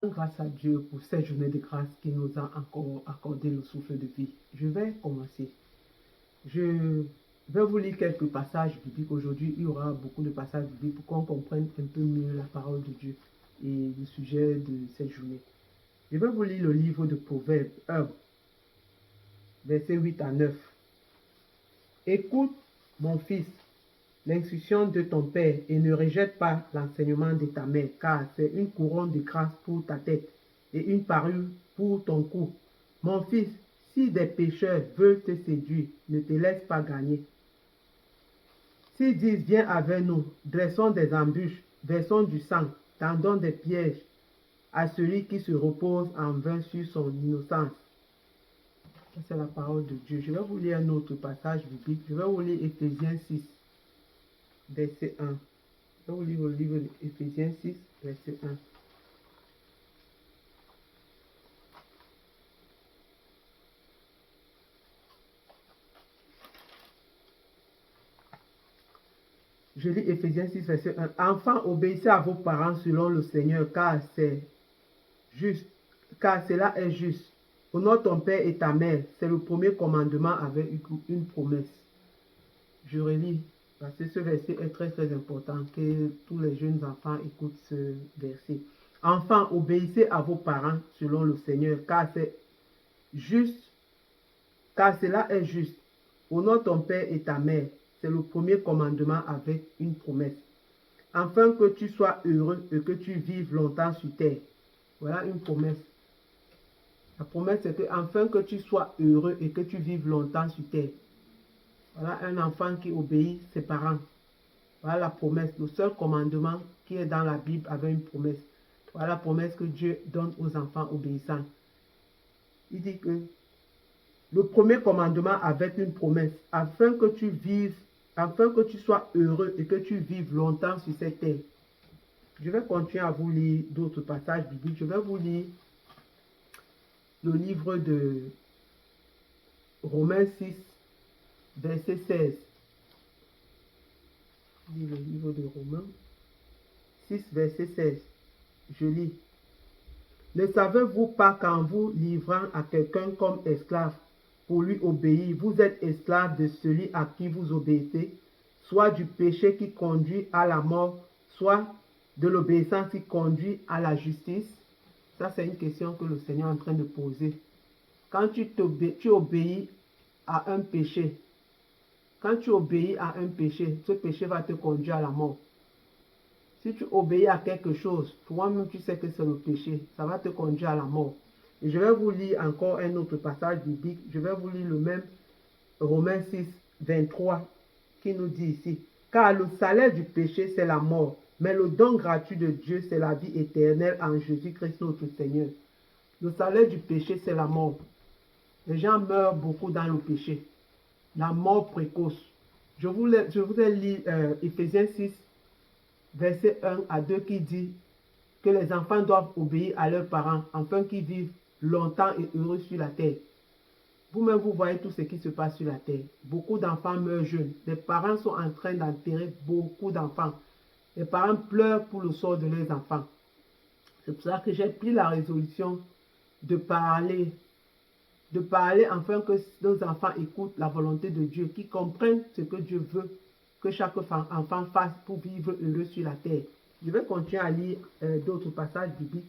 Grâce à Dieu pour cette journée de grâce qui nous a encore accordé le souffle de vie. Je vais commencer. Je vais vous lire quelques passages bibliques. Aujourd'hui, il y aura beaucoup de passages bibliques pour qu'on comprenne un peu mieux la parole de Dieu et le sujet de cette journée. Je vais vous lire le livre de Proverbes 1, versets 8 à 9. Écoute, mon fils, l'instruction de ton père et ne rejette pas l'enseignement de ta mère, car c'est une couronne de grâce pour ta tête et une parure pour ton cou. Mon fils, si des pécheurs veulent te séduire, ne te laisse pas gagner. S'ils disent, viens avec nous, dressons des embûches, versons du sang, tendons des pièges à celui qui se repose en vain sur son innocence. Ça, c'est la parole de Dieu. Je vais vous lire un autre passage biblique. Je vais vous lire Éphésiens 6, verset 1. Je vais vous lire le livre d'Éphésiens 6, verset 1. Je lis Éphésiens 6, verset 1. Enfants, obéissez à vos parents selon le Seigneur, car c'est juste, car cela est juste. Honore ton père et ta mère. C'est le premier commandement avec une promesse. Je relis, parce que ce verset est très très important, que tous les jeunes enfants écoutent ce verset. Enfants, obéissez à vos parents selon le Seigneur, car c'est juste, car cela est juste. Honore ton père et ta mère. C'est le premier commandement avec une promesse. Afin que tu sois heureux et que tu vives longtemps sur terre. Voilà une promesse. La promesse, c'est que afin que tu sois heureux et que tu vives longtemps sur terre. Voilà un enfant qui obéit ses parents. Voilà la promesse, le seul commandement qui est dans la Bible avec une promesse. Voilà la promesse que Dieu donne aux enfants obéissants. Il dit que le premier commandement avec une promesse, afin que tu vives, afin que tu sois heureux et que tu vives longtemps sur cette terre. Je vais continuer à vous lire d'autres passages bibliques. Je vais vous lire le livre de Romains 6, verset 16. Je lis le livre de Romains 6, verset 16. Je lis. Ne savez-vous pas qu'en vous livrant à quelqu'un comme esclave pour lui obéir, vous êtes esclave de celui à qui vous obéissez, soit du péché qui conduit à la mort, soit de l'obéissance qui conduit à la justice? Ça, c'est une question que le Seigneur est en train de poser. Quand tu obéis à un péché, quand tu obéis à un péché, ce péché va te conduire à la mort. Si tu obéis à quelque chose, toi-même tu sais que c'est le péché, ça va te conduire à la mort. Et je vais vous lire encore un autre passage biblique. Je vais vous lire le même Romains 6, 23, qui nous dit ici. Car le salaire du péché, c'est la mort, mais le don gratuit de Dieu, c'est la vie éternelle en Jésus-Christ notre Seigneur. Le salaire du péché, c'est la mort. Les gens meurent beaucoup dans le péché. La mort précoce. Je vous ai lu Éphésiens 6, verset 1 à 2 qui dit que les enfants doivent obéir à leurs parents afin qu'ils vivent longtemps et heureux sur la terre. Vous-même, vous voyez tout ce qui se passe sur la terre. Beaucoup d'enfants meurent jeunes. Les parents sont en train d'enterrer beaucoup d'enfants. Les parents pleurent pour le sort de leurs enfants. C'est pour ça que j'ai pris la résolution de parler afin que nos enfants écoutent la volonté de Dieu, qu'ils comprennent ce que Dieu veut que chaque enfant fasse pour vivre heureux sur la terre. Je vais continuer à lire d'autres passages bibliques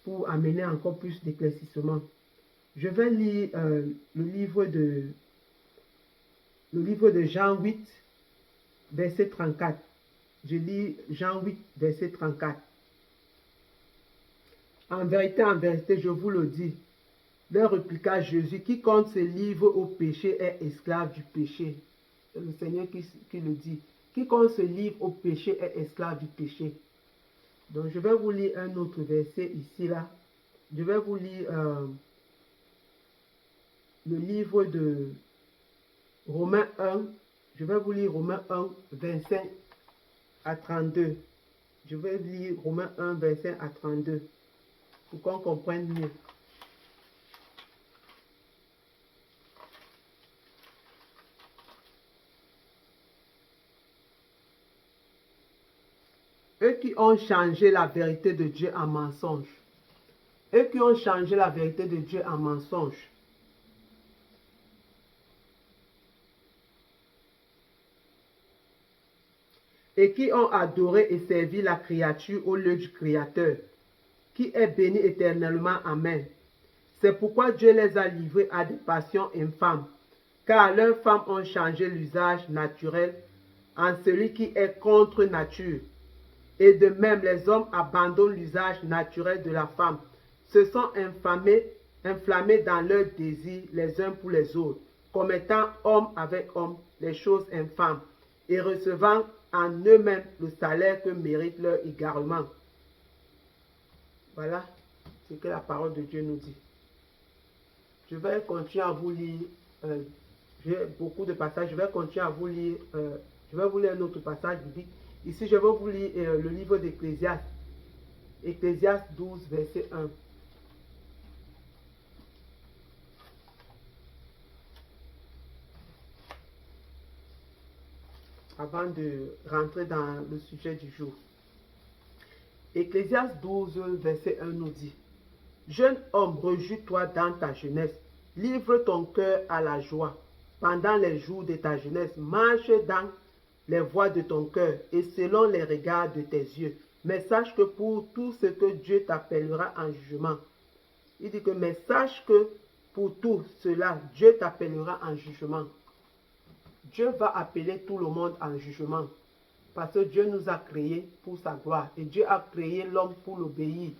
pour amener encore plus d'éclaircissement. Je vais lire le livre de Jean 8, verset 34. Je lis Jean 8, verset 34. En vérité, je vous le dis, leur répliqua Jésus, quiconque se livre au péché est esclave du péché. C'est le Seigneur qui le dit. Quiconque se livre au péché est esclave du péché. Donc, je vais vous lire un autre verset ici, là. Je vais vous lire le livre de Romains 1. Je vais vous lire Romains 1, 25 à 32. Je vais lire Romains 1, 25 à 32 pour qu'on comprenne mieux. Eux qui ont changé la vérité de Dieu en mensonge. et qui ont changé la vérité de Dieu en mensonge. Et qui ont adoré et servi la créature au lieu du Créateur, qui est béni éternellement. Amen. C'est pourquoi Dieu les a livrés à des passions infâmes, car leurs femmes ont changé l'usage naturel en celui qui est contre nature. Et de même, les hommes abandonnent l'usage naturel de la femme, se sont inflammés dans leurs désirs les uns pour les autres, commettant homme avec homme les choses infâmes, et recevant en eux-mêmes le salaire que mérite leur égarement. Voilà ce que la parole de Dieu nous dit. Je vais continuer à vous lire, j'ai beaucoup de passages, je vais continuer à vous lire, je vais vous lire un autre passage biblique. Ici, je vais vous lire le livre d'Ecclésiaste, Ecclésiaste 12, verset 1. Avant de rentrer dans le sujet du jour. Ecclésiaste 12, verset 1 nous dit: Jeune homme, rejouis-toi dans ta jeunesse, livre ton cœur à la joie. Pendant les jours de ta jeunesse, marche dans les voies de ton cœur et selon les regards de tes yeux. Mais sache que pour tout ce que Dieu t'appellera en jugement, il dit que, mais sache que pour tout cela, Dieu t'appellera en jugement. Dieu va appeler tout le monde en jugement. Parce que Dieu nous a créés pour sa gloire. Et Dieu a créé l'homme pour l'obéir.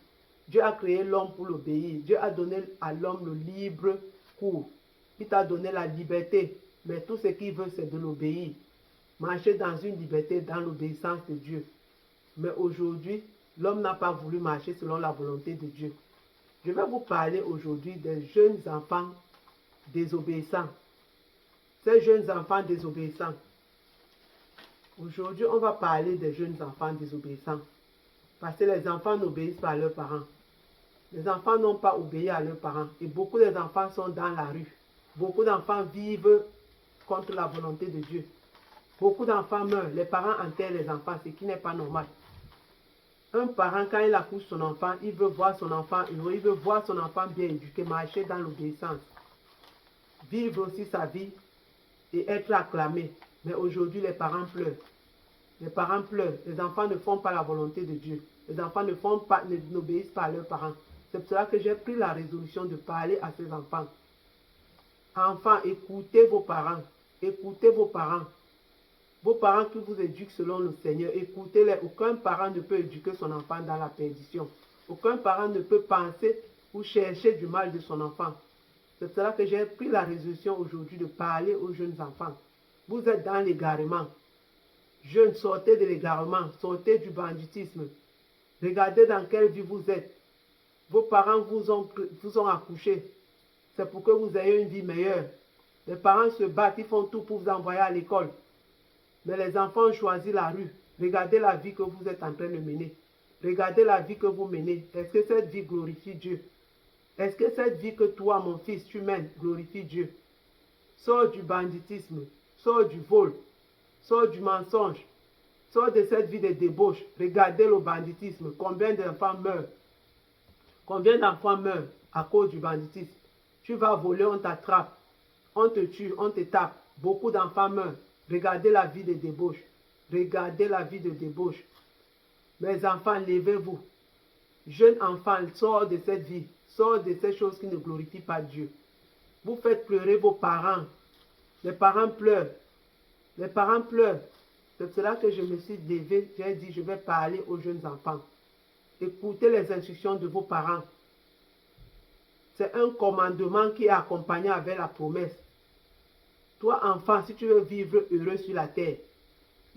Dieu a créé l'homme pour l'obéir. Dieu a donné à l'homme le libre cours. Il t'a donné la liberté. Mais tout ce qu'il veut, c'est de l'obéir. Marcher dans une liberté, dans l'obéissance de Dieu. Mais aujourd'hui, l'homme n'a pas voulu marcher selon la volonté de Dieu. Je vais vous parler aujourd'hui des jeunes enfants désobéissants. Ces jeunes enfants désobéissants. Aujourd'hui, on va parler des jeunes enfants désobéissants. Parce que les enfants n'obéissent pas à leurs parents. Les enfants n'ont pas obéi à leurs parents. Et beaucoup d'enfants sont dans la rue. Beaucoup d'enfants vivent contre la volonté de Dieu. Beaucoup d'enfants meurent. Les parents enterrent les enfants, ce qui n'est pas normal. Un parent, quand il accouche son enfant, il veut voir son enfant heureux, il veut voir son enfant bien éduqué, marcher dans l'obéissance. Vivre aussi sa vie et être acclamé. Mais aujourd'hui, les parents pleurent. Les parents pleurent. Les enfants ne font pas la volonté de Dieu. Les enfants n'obéissent pas à leurs parents. C'est pour cela que j'ai pris la résolution de parler à ces enfants. Enfants, écoutez vos parents. Écoutez vos parents. Vos parents qui vous éduquent selon le Seigneur, écoutez-les. Aucun parent ne peut éduquer son enfant dans la perdition. Aucun parent ne peut penser ou chercher du mal de son enfant. C'est pour cela que j'ai pris la résolution aujourd'hui de parler aux jeunes enfants. Vous êtes dans l'égarement. Jeunes, sortez de l'égarement, sortez du banditisme. Regardez dans quelle vie vous êtes. Vos parents vous ont accouché. C'est pour que vous ayez une vie meilleure. Les parents se battent, ils font tout pour vous envoyer à l'école. Mais les enfants ont choisi la rue. Regardez la vie que vous êtes en train de mener. Regardez la vie que vous menez. Est-ce que cette vie glorifie Dieu? Est-ce que cette vie que toi, mon fils, tu mènes, glorifie Dieu? Sors du banditisme, sors du vol, sors du mensonge, sors de cette vie de débauche. Regardez le banditisme. Combien d'enfants meurent? Combien d'enfants meurent à cause du banditisme? Tu vas voler, on t'attrape, on te tue, on te tape. Beaucoup d'enfants meurent. Regardez la vie de débauche. Regardez la vie de débauche. Mes enfants, levez-vous. Jeunes enfants, sors de cette vie. Sors de ces choses qui ne glorifient pas Dieu. Vous faites pleurer vos parents. Les parents pleurent. Les parents pleurent. C'est cela que je me suis levé. J'ai dit, je vais parler aux jeunes enfants. Écoutez les instructions de vos parents. C'est un commandement qui est accompagné avec la promesse. Toi, enfant, si tu veux vivre heureux sur la terre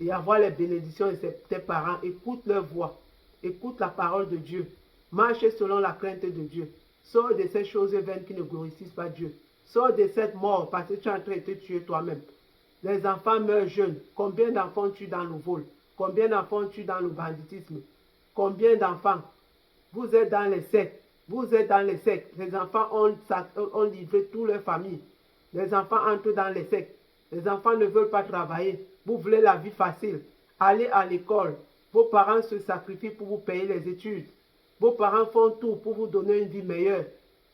et avoir les bénédictions de tes parents, écoute leur voix. Écoute la parole de Dieu. Marche selon la crainte de Dieu. Sors de ces choses vaines qui ne glorifient pas Dieu. Sors de cette mort parce que tu es en train de te tuer toi-même. Les enfants meurent jeunes. Combien d'enfants tuent dans le vol? Combien d'enfants tuent dans le banditisme? Combien d'enfants? Vous êtes dans les sectes. Vous êtes dans les sectes. Les enfants ont livré toute leur famille. Les enfants entrent dans les sectes. Les enfants ne veulent pas travailler. Vous voulez la vie facile. Allez à l'école. Vos parents se sacrifient pour vous payer les études. Vos parents font tout pour vous donner une vie meilleure.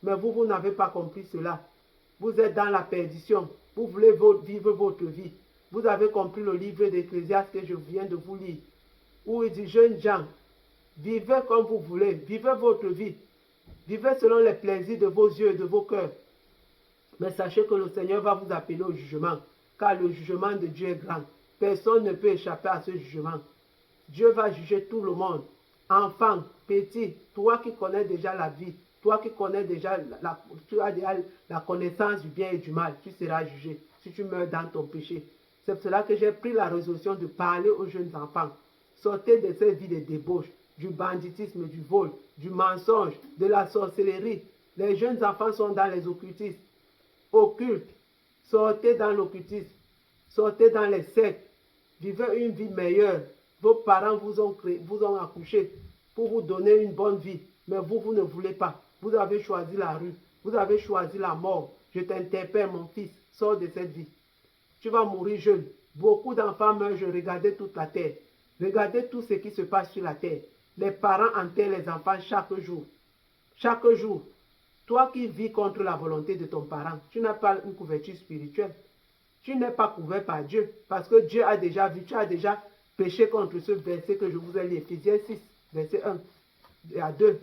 Mais vous n'avez pas compris cela. Vous êtes dans la perdition. Vous voulez vivre votre vie. Vous avez compris le livre d'Ecclésiaste que je viens de vous lire. Où il dit, jeunes gens, vivez comme vous voulez. Vivez votre vie. Vivez selon les plaisirs de vos yeux et de vos cœurs. Mais sachez que le Seigneur va vous appeler au jugement. Car le jugement de Dieu est grand. Personne ne peut échapper à ce jugement. Dieu va juger tout le monde. Enfant, petit, toi qui connais déjà la vie, toi qui connais déjà, tu as déjà la connaissance du bien et du mal, tu seras jugé si tu meurs dans ton péché. C'est pour cela que j'ai pris la résolution de parler aux jeunes enfants. Sortez de cette vie de débauche, du banditisme, du vol, du mensonge, de la sorcellerie. Les jeunes enfants sont dans les occultistes. Occulte. Sortez dans l'occultisme. Sortez dans les sectes. Vivez une vie meilleure. Vos parents vous ont accouché pour vous donner une bonne vie. Mais vous ne voulez pas. Vous avez choisi la rue. Vous avez choisi la mort. Je t'interpelle, mon fils. Sors de cette vie. Tu vas mourir jeune. Beaucoup d'enfants meurent. Je regardais toute la terre. Regardez tout ce qui se passe sur la terre. Les parents enterrent les enfants chaque jour. Chaque jour. Toi qui vis contre la volonté de ton parent, tu n'as pas une couverture spirituelle. Tu n'es pas couvert par Dieu. Parce que Dieu a déjà vu, tu as déjà péché contre ce verset que je vous ai lu, Ephésiens 6, verset 1 à 2.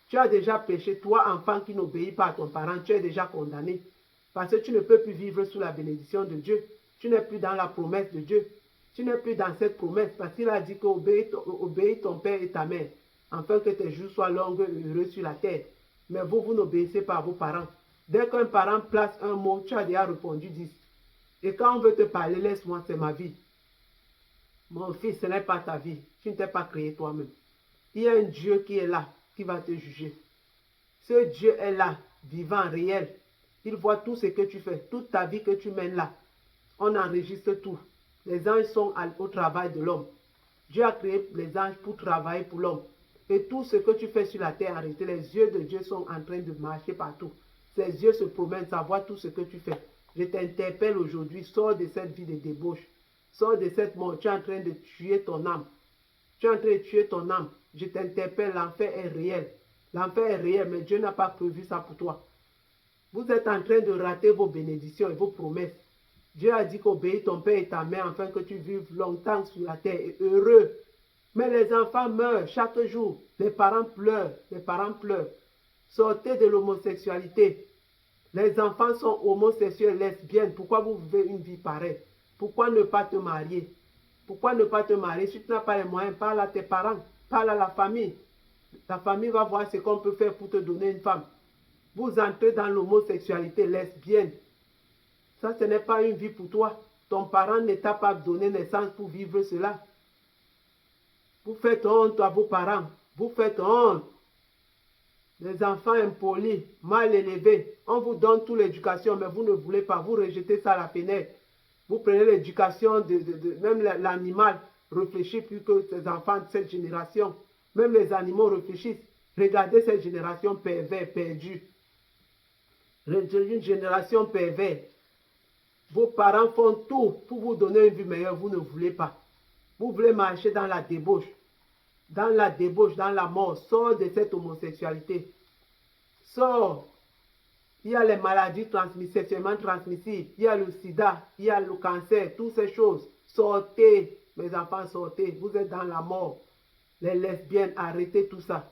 Tu as déjà péché, toi, enfant qui n'obéit pas à ton parent, tu es déjà condamné. Parce que tu ne peux plus vivre sous la bénédiction de Dieu. Tu n'es plus dans la promesse de Dieu. Tu n'es plus dans cette promesse parce qu'il a dit qu'obéis ton père et ta mère, afin que tes jours soient longs et heureux sur la terre. Mais vous n'obéissez pas à vos parents. Dès qu'un parent place un mot, tu as déjà répondu 10. Et quand on veut te parler, laisse-moi, c'est ma vie. Mon fils, ce n'est pas ta vie. Tu ne t'es pas créé toi-même. Il y a un Dieu qui est là, qui va te juger. Ce Dieu est là, vivant, réel. Il voit tout ce que tu fais, toute ta vie que tu mènes là. On enregistre tout. Les anges sont au travail de l'homme. Dieu a créé les anges pour travailler pour l'homme. Et tout ce que tu fais sur la terre, arrêtez. Les yeux de Dieu sont en train de marcher partout. Ses yeux se promènent, ça voit tout ce que tu fais. Je t'interpelle aujourd'hui, sors de cette vie de débauche. Sors de cette mort, tu es en train de tuer ton âme. Tu es en train de tuer ton âme. Je t'interpelle, l'enfer est réel. L'enfer est réel, mais Dieu n'a pas prévu ça pour toi. Vous êtes en train de rater vos bénédictions et vos promesses. Dieu a dit qu'obéis ton père et ta mère afin que tu vives longtemps sur la terre et heureux. Mais les enfants meurent chaque jour. Les parents pleurent. Les parents pleurent. Sortez de l'homosexualité. Les enfants sont homosexuels, lesbiennes. Pourquoi vous vivez une vie pareille? Pourquoi ne pas te marier? Pourquoi ne pas te marier? Si tu n'as pas les moyens, parle à tes parents. Parle à la famille. La famille va voir ce qu'on peut faire pour te donner une femme. Vous entrez dans l'homosexualité lesbienne. Ça, ce n'est pas une vie pour toi. Ton parent ne t'a pas donné naissance pour vivre cela. Vous faites honte à vos parents. Vous faites honte. Les enfants impolis, mal élevés. On vous donne toute l'éducation, mais vous ne voulez pas. Vous rejetez ça à la fenêtre. Vous prenez l'éducation même l'animal réfléchit plus que ces enfants de cette génération. Même les animaux réfléchissent. Regardez cette génération pervers, perdue. Une génération pervers. Vos parents font tout pour vous donner une vie meilleure. Vous ne voulez pas. Vous voulez marcher dans la débauche. Dans la débauche, dans la mort. Sors de cette homosexualité. Sors. Il y a les maladies sexuellement transmissibles. Il y a le sida. Il y a le cancer. Toutes ces choses. Sortez. Mes enfants, sortez. Vous êtes dans la mort. Les lesbiennes, arrêtez tout ça.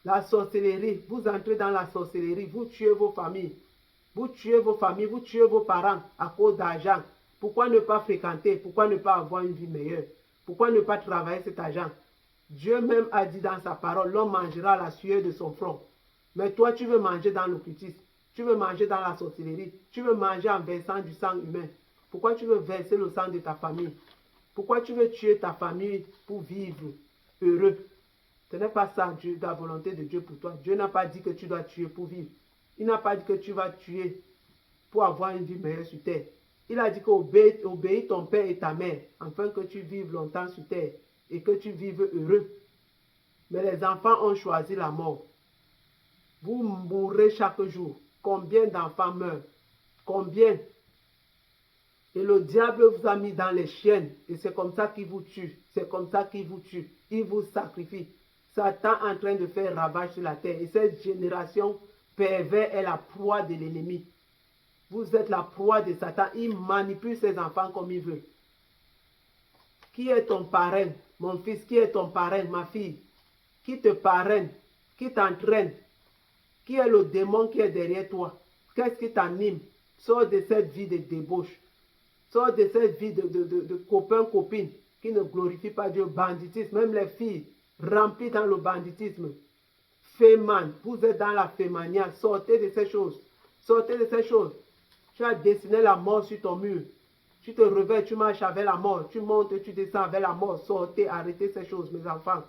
La sorcellerie. Vous entrez dans la sorcellerie. Vous tuez vos familles. Vous tuez vos familles. Vous tuez vos parents à cause d'argent. Pourquoi ne pas fréquenter? Pourquoi ne pas avoir une vie meilleure? Pourquoi ne pas travailler cet argent? Dieu même a dit dans sa parole, l'homme mangera la sueur de son front. Mais toi, tu veux manger dans l'occultisme. Tu veux manger dans la sorcellerie. Tu veux manger en versant du sang humain. Pourquoi tu veux verser le sang de ta famille? Pourquoi tu veux tuer ta famille pour vivre heureux? Ce n'est pas ça, Dieu, la volonté de Dieu pour toi. Dieu n'a pas dit que tu dois tuer pour vivre. Il n'a pas dit que tu vas tuer pour avoir une vie meilleure sur terre. Il a dit qu'obéis ton père et ta mère, afin que tu vives longtemps sur terre et que tu vives heureux. Mais les enfants ont choisi la mort. Vous mourrez chaque jour. Combien d'enfants meurent? Combien? Et le diable vous a mis dans les chaînes. Et c'est comme ça qu'il vous tue. C'est comme ça qu'il vous tue. Il vous sacrifie. Satan est en train de faire ravage sur la terre. Et cette génération pervers est la proie de l'ennemi. Vous êtes la proie de Satan. Il manipule ses enfants comme il veut. Qui est ton parrain, mon fils? Qui est ton parrain, ma fille? Qui te parraine? Qui t'entraîne? Qui est le démon qui est derrière toi? Qu'est-ce qui t'anime? Sors de cette vie de débauche. Sors de cette vie de copains, copines qui ne glorifient pas Dieu. Banditisme, même les filles remplies dans le banditisme. Féman, vous êtes dans la fémania. Sortez de ces choses. Sortez de ces choses. Tu as dessiné la mort sur ton mur. Tu te réveilles, tu marches avec la mort. Tu montes, tu descends avec la mort. Sortez, arrêtez ces choses, mes enfants.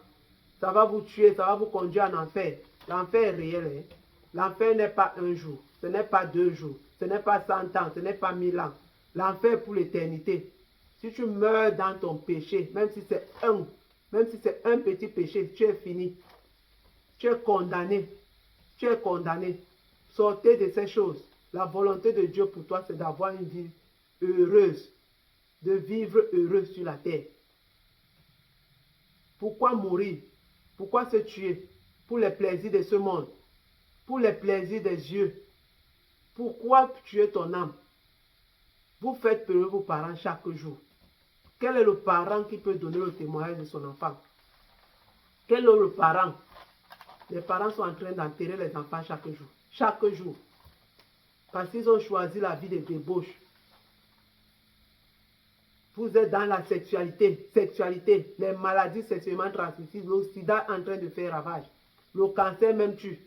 Ça va vous tuer, ça va vous conduire en enfer. L'enfer est réel. Hein? L'enfer n'est pas un jour. Ce n'est pas 2 jours. Ce n'est pas 100 ans. Ce n'est pas 1000 ans. L'enfer pour l'éternité. Si tu meurs dans ton péché, même si c'est un petit péché, tu es fini. Tu es condamné. Tu es condamné. Sortez de ces choses. La volonté de Dieu pour toi, c'est d'avoir une vie heureuse. De vivre heureux sur la terre. Pourquoi mourir? Pourquoi se tuer? Pour les plaisirs de ce monde. Pour les plaisirs des yeux. Pourquoi tuer ton âme? Vous faites pleurer vos parents chaque jour. Quel est le parent qui peut donner le témoignage de son enfant? Quel est le parent? Les parents sont en train d'enterrer les enfants chaque jour. Chaque jour. Parce qu'ils ont choisi la vie de débauche. Vous êtes dans la sexualité, les maladies sexuellement transmissibles, le sida en train de faire ravage. Le cancer même tue.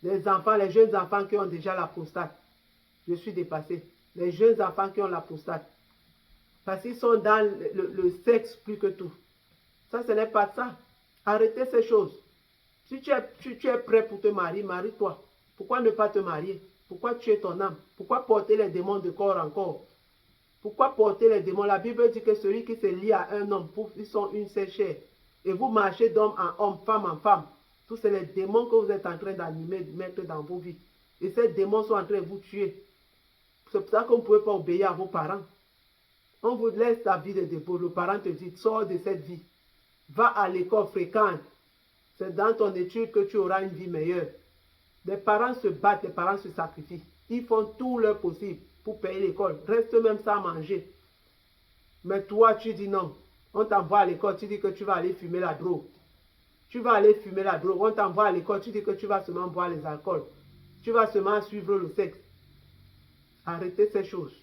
Les enfants, les jeunes enfants qui ont déjà la prostate. Je suis dépassé. Les jeunes enfants qui ont la prostate. Parce qu'ils sont dans le sexe plus que tout. Ça, ce n'est pas ça. Arrêtez ces choses. Si tu es prêt pour te marier, marie-toi. Pourquoi ne pas te marier? Pourquoi tuer ton âme? Pourquoi porter les démons de corps en corps? Pourquoi porter les démons? La Bible dit que celui qui se lie à un homme, ils sont une seule chair. Et vous marchez d'homme en homme, femme en femme. Tous c'est les démons que vous êtes en train d'animer, de mettre dans vos vies. Et ces démons sont en train de vous tuer. C'est pour ça qu'on ne pouvait pas obéir à vos parents. On vous laisse la vie de dépôt. Le parent te dit, sors de cette vie. Va à l'école fréquente. C'est dans ton étude que tu auras une vie meilleure. Les parents se battent, les parents se sacrifient. Ils font tout leur possible pour payer l'école. Reste même sans manger. Mais toi, tu dis non. On t'envoie à l'école, tu dis que tu vas aller fumer la drogue. Tu vas aller fumer la drogue. On t'envoie à l'école, tu dis que tu vas seulement boire les alcools. Tu vas seulement suivre le sexe. Arrêtez ces choses.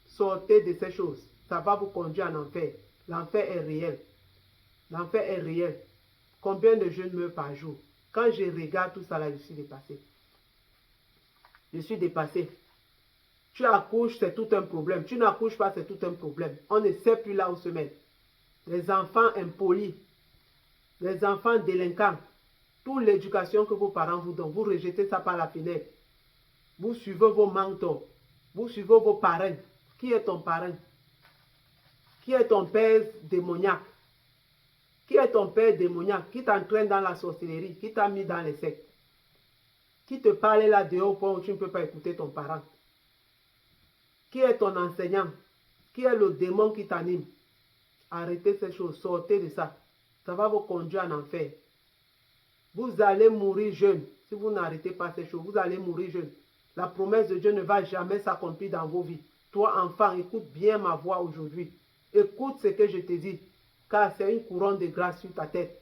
Sortez de ces choses. Ça va vous conduire en enfer. L'enfer est réel. L'enfer est réel. Combien de jeunes meurent par jour? Quand je regarde tout ça là, je suis dépassé. Je suis dépassé. Tu accouches, c'est tout un problème. Tu n'accouches pas, c'est tout un problème. On ne sait plus là où se mettre. Les enfants impolis, les enfants délinquants, toute l'éducation que vos parents vous donnent, vous rejetez ça par la fenêtre. Vous suivez vos mentors. Vous suivez vos parrains. Qui est ton parrain? Qui est ton père démoniaque? Qui est ton père démoniaque? Qui t'entraîne dans la sorcellerie? Qui t'a mis dans les sectes? Qui te parle là dehors au point où tu ne peux pas écouter ton parent? Qui est ton enseignant? Qui est le démon qui t'anime? Arrêtez ces choses, sortez de ça. Ça va vous conduire en enfer. Vous allez mourir jeune. Si vous n'arrêtez pas ces choses, vous allez mourir jeune. La promesse de Dieu ne va jamais s'accomplir dans vos vies. Toi, enfant, écoute bien ma voix aujourd'hui. Écoute ce que je te dis, car c'est une couronne de grâce sur ta tête.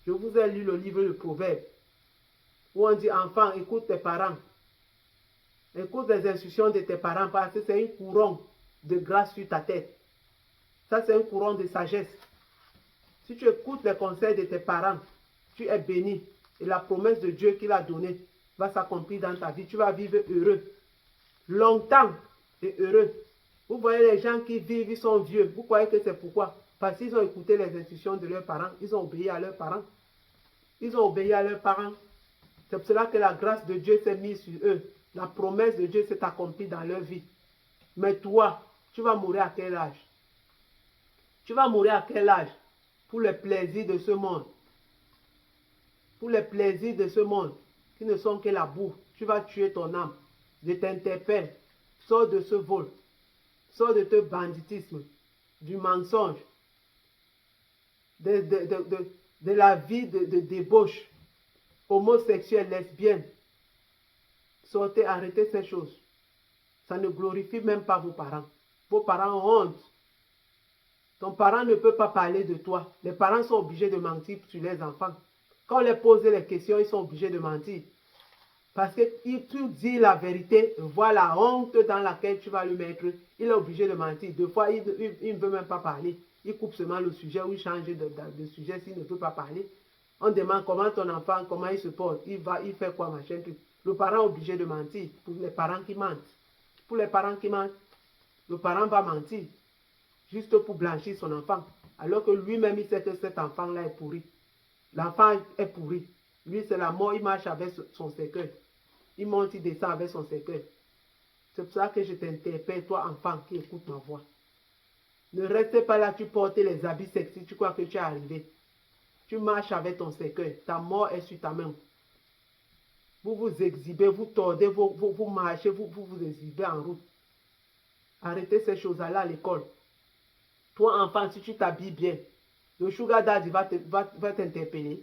Je vous ai lu le livre de Proverbes, où on dit, enfant, écoute tes parents. Écoute les instructions de tes parents, parce que c'est une couronne de grâce sur ta tête. Ça, c'est une couronne de sagesse. Si tu écoutes les conseils de tes parents, tu es béni. Et la promesse de Dieu qu'il a donnée va s'accomplir dans ta vie. Tu vas vivre heureux. Longtemps et heureux. Vous voyez les gens qui vivent, ils sont vieux. Vous croyez que c'est pourquoi? Parce qu'ils ont écouté les instructions de leurs parents. Ils ont obéi à leurs parents. Ils ont obéi à leurs parents. C'est pour cela que la grâce de Dieu s'est mise sur eux. La promesse de Dieu s'est accomplie dans leur vie. Mais toi, tu vas mourir à quel âge? Tu vas mourir à quel âge? Pour les plaisirs de ce monde. Pour les plaisirs de ce monde, qui ne sont que la boue. Tu vas tuer ton âme. Je t'interpelle. Sors de ce vol. Sors de ce banditisme. Du mensonge. de la vie de débauche, homosexuelle, lesbienne. Sortez, arrêtez ces choses. Ça ne glorifie même pas vos parents. Vos parents ont honte. Ton parent ne peut pas parler de toi. Les parents sont obligés de mentir sur les enfants. Quand on leur pose les questions, ils sont obligés de mentir. Parce que tu dis la vérité, voilà la honte dans laquelle tu vas le mettre. Il est obligé de mentir. Des fois, il ne veut même pas parler. Il coupe seulement le sujet ou il change de sujet s'il ne peut pas parler. On demande comment ton enfant, comment il se porte. Il fait quoi, machin, truc. Le parent est obligé de mentir pour les parents qui mentent. Pour les parents qui mentent, le parent va mentir juste pour blanchir son enfant. Alors que lui-même, il sait que cet enfant-là est pourri. L'enfant est pourri. Lui, c'est la mort, il marche avec son cercueil. Il monte, il descend avec son cercueil. C'est pour ça que je t'interpelle, toi, enfant, qui écoute ma voix. Ne reste pas là, tu portes les habits sexy, tu crois que tu es arrivé. Tu marches avec ton cercueil. Ta mort est sur ta main. Vous vous exhibez, vous tordez, vous marchez, vous exhibez en route. Arrêtez ces choses-là à l'école. Toi, enfant, si tu t'habilles bien, le sugar daddy va t'interpeller.